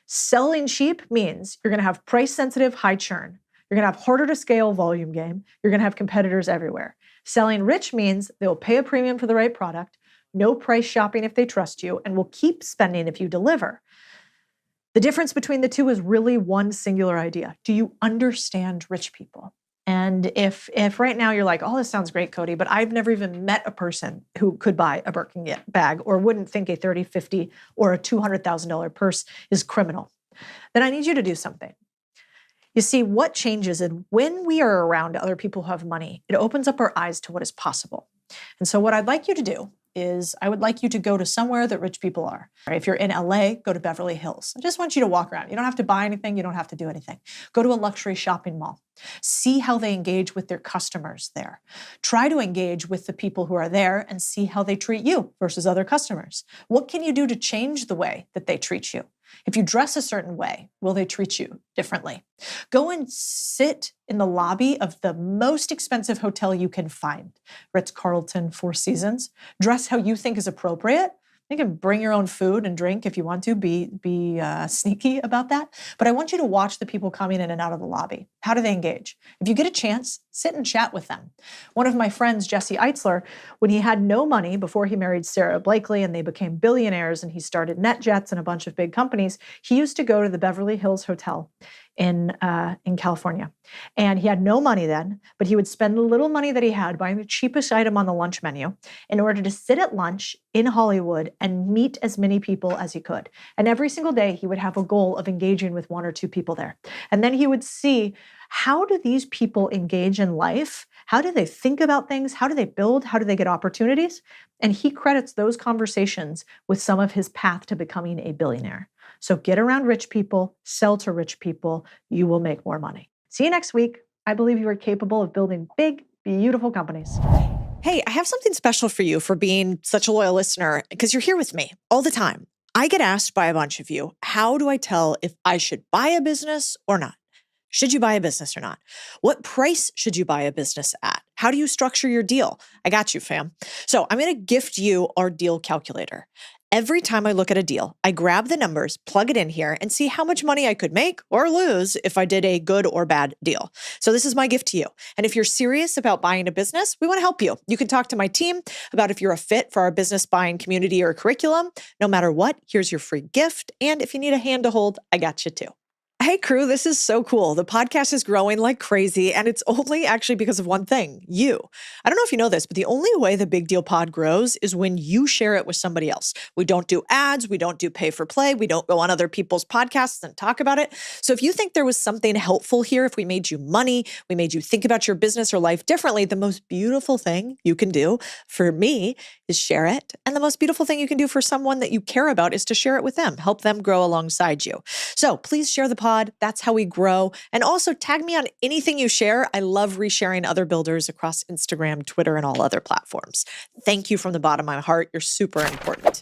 Selling cheap means you're going to have price-sensitive, high churn. You're going to have harder to scale volume game. You're going to have competitors everywhere. Selling rich means they'll pay a premium for the right product, no price shopping if they trust you, and will keep spending if you deliver. The difference between the two is really one singular idea. Do you understand rich people? And if right now you're like, oh, this sounds great, Cody, but I've never even met a person who could buy a Birkin bag or wouldn't think a $30,000, $50,000, or a $200,000 purse is criminal, then I need you to do something. You see, what changes is when we are around other people who have money, it opens up our eyes to what is possible. And so what I'd like you to do is I would like you to go to somewhere that rich people are. If you're in LA, go to Beverly Hills. I just want you to walk around. You don't have to buy anything. You don't have to do anything. Go to a luxury shopping mall. See how they engage with their customers there. Try to engage with the people who are there and see how they treat you versus other customers. What can you do to change the way that they treat you? If you dress a certain way, will they treat you differently? Go and sit in the lobby of the most expensive hotel you can find. Ritz-Carlton, Four Seasons. Dress how you think is appropriate. You can bring your own food and drink if you want to, be sneaky about that. But I want you to watch the people coming in and out of the lobby. How do they engage? If you get a chance, sit and chat with them. One of my friends, Jesse Eitzler, when he had no money before he married Sarah Blakely and they became billionaires and he started NetJets and a bunch of big companies, he used to go to the Beverly Hills Hotel in California. And he had no money then, but he would spend the little money that he had buying the cheapest item on the lunch menu in order to sit at lunch in Hollywood and meet as many people as he could. And every single day he would have a goal of engaging with one or two people there. And then he would see, how do these people engage in life? How do they think about things? How do they build? How do they get opportunities? And he credits those conversations with some of his path to becoming a billionaire. So get around rich people, sell to rich people, you will make more money. See you next week. I believe you are capable of building big, beautiful companies. Hey, I have something special for you for being such a loyal listener because you're here with me all the time. I get asked by a bunch of you, how do I tell if I should buy a business or not? Should you buy a business or not? What price should you buy a business at? How do you structure your deal? I got you, fam. So I'm going to gift you our deal calculator. Every time I look at a deal, I grab the numbers, plug it in here, and see how much money I could make or lose if I did a good or bad deal. So this is my gift to you. And if you're serious about buying a business, we want to help you. You can talk to my team about if you're a fit for our business buying community or curriculum. No matter what, here's your free gift. And if you need a hand to hold, I got you too. Hey crew, this is so cool. The podcast is growing like crazy, and it's only actually because of one thing, you. I don't know if you know this, but the only way the Big Deal Pod grows is when you share it with somebody else. We don't do ads, we don't do pay for play, we don't go on other people's podcasts and talk about it. So if you think there was something helpful here, if we made you money, we made you think about your business or life differently, the most beautiful thing you can do for me is share it. And the most beautiful thing you can do for someone that you care about is to share it with them, help them grow alongside you. So please share the pod. That's how we grow. And also tag me on anything you share. I love resharing other builders across Instagram, Twitter, and all other platforms. Thank you from the bottom of my heart. You're super important.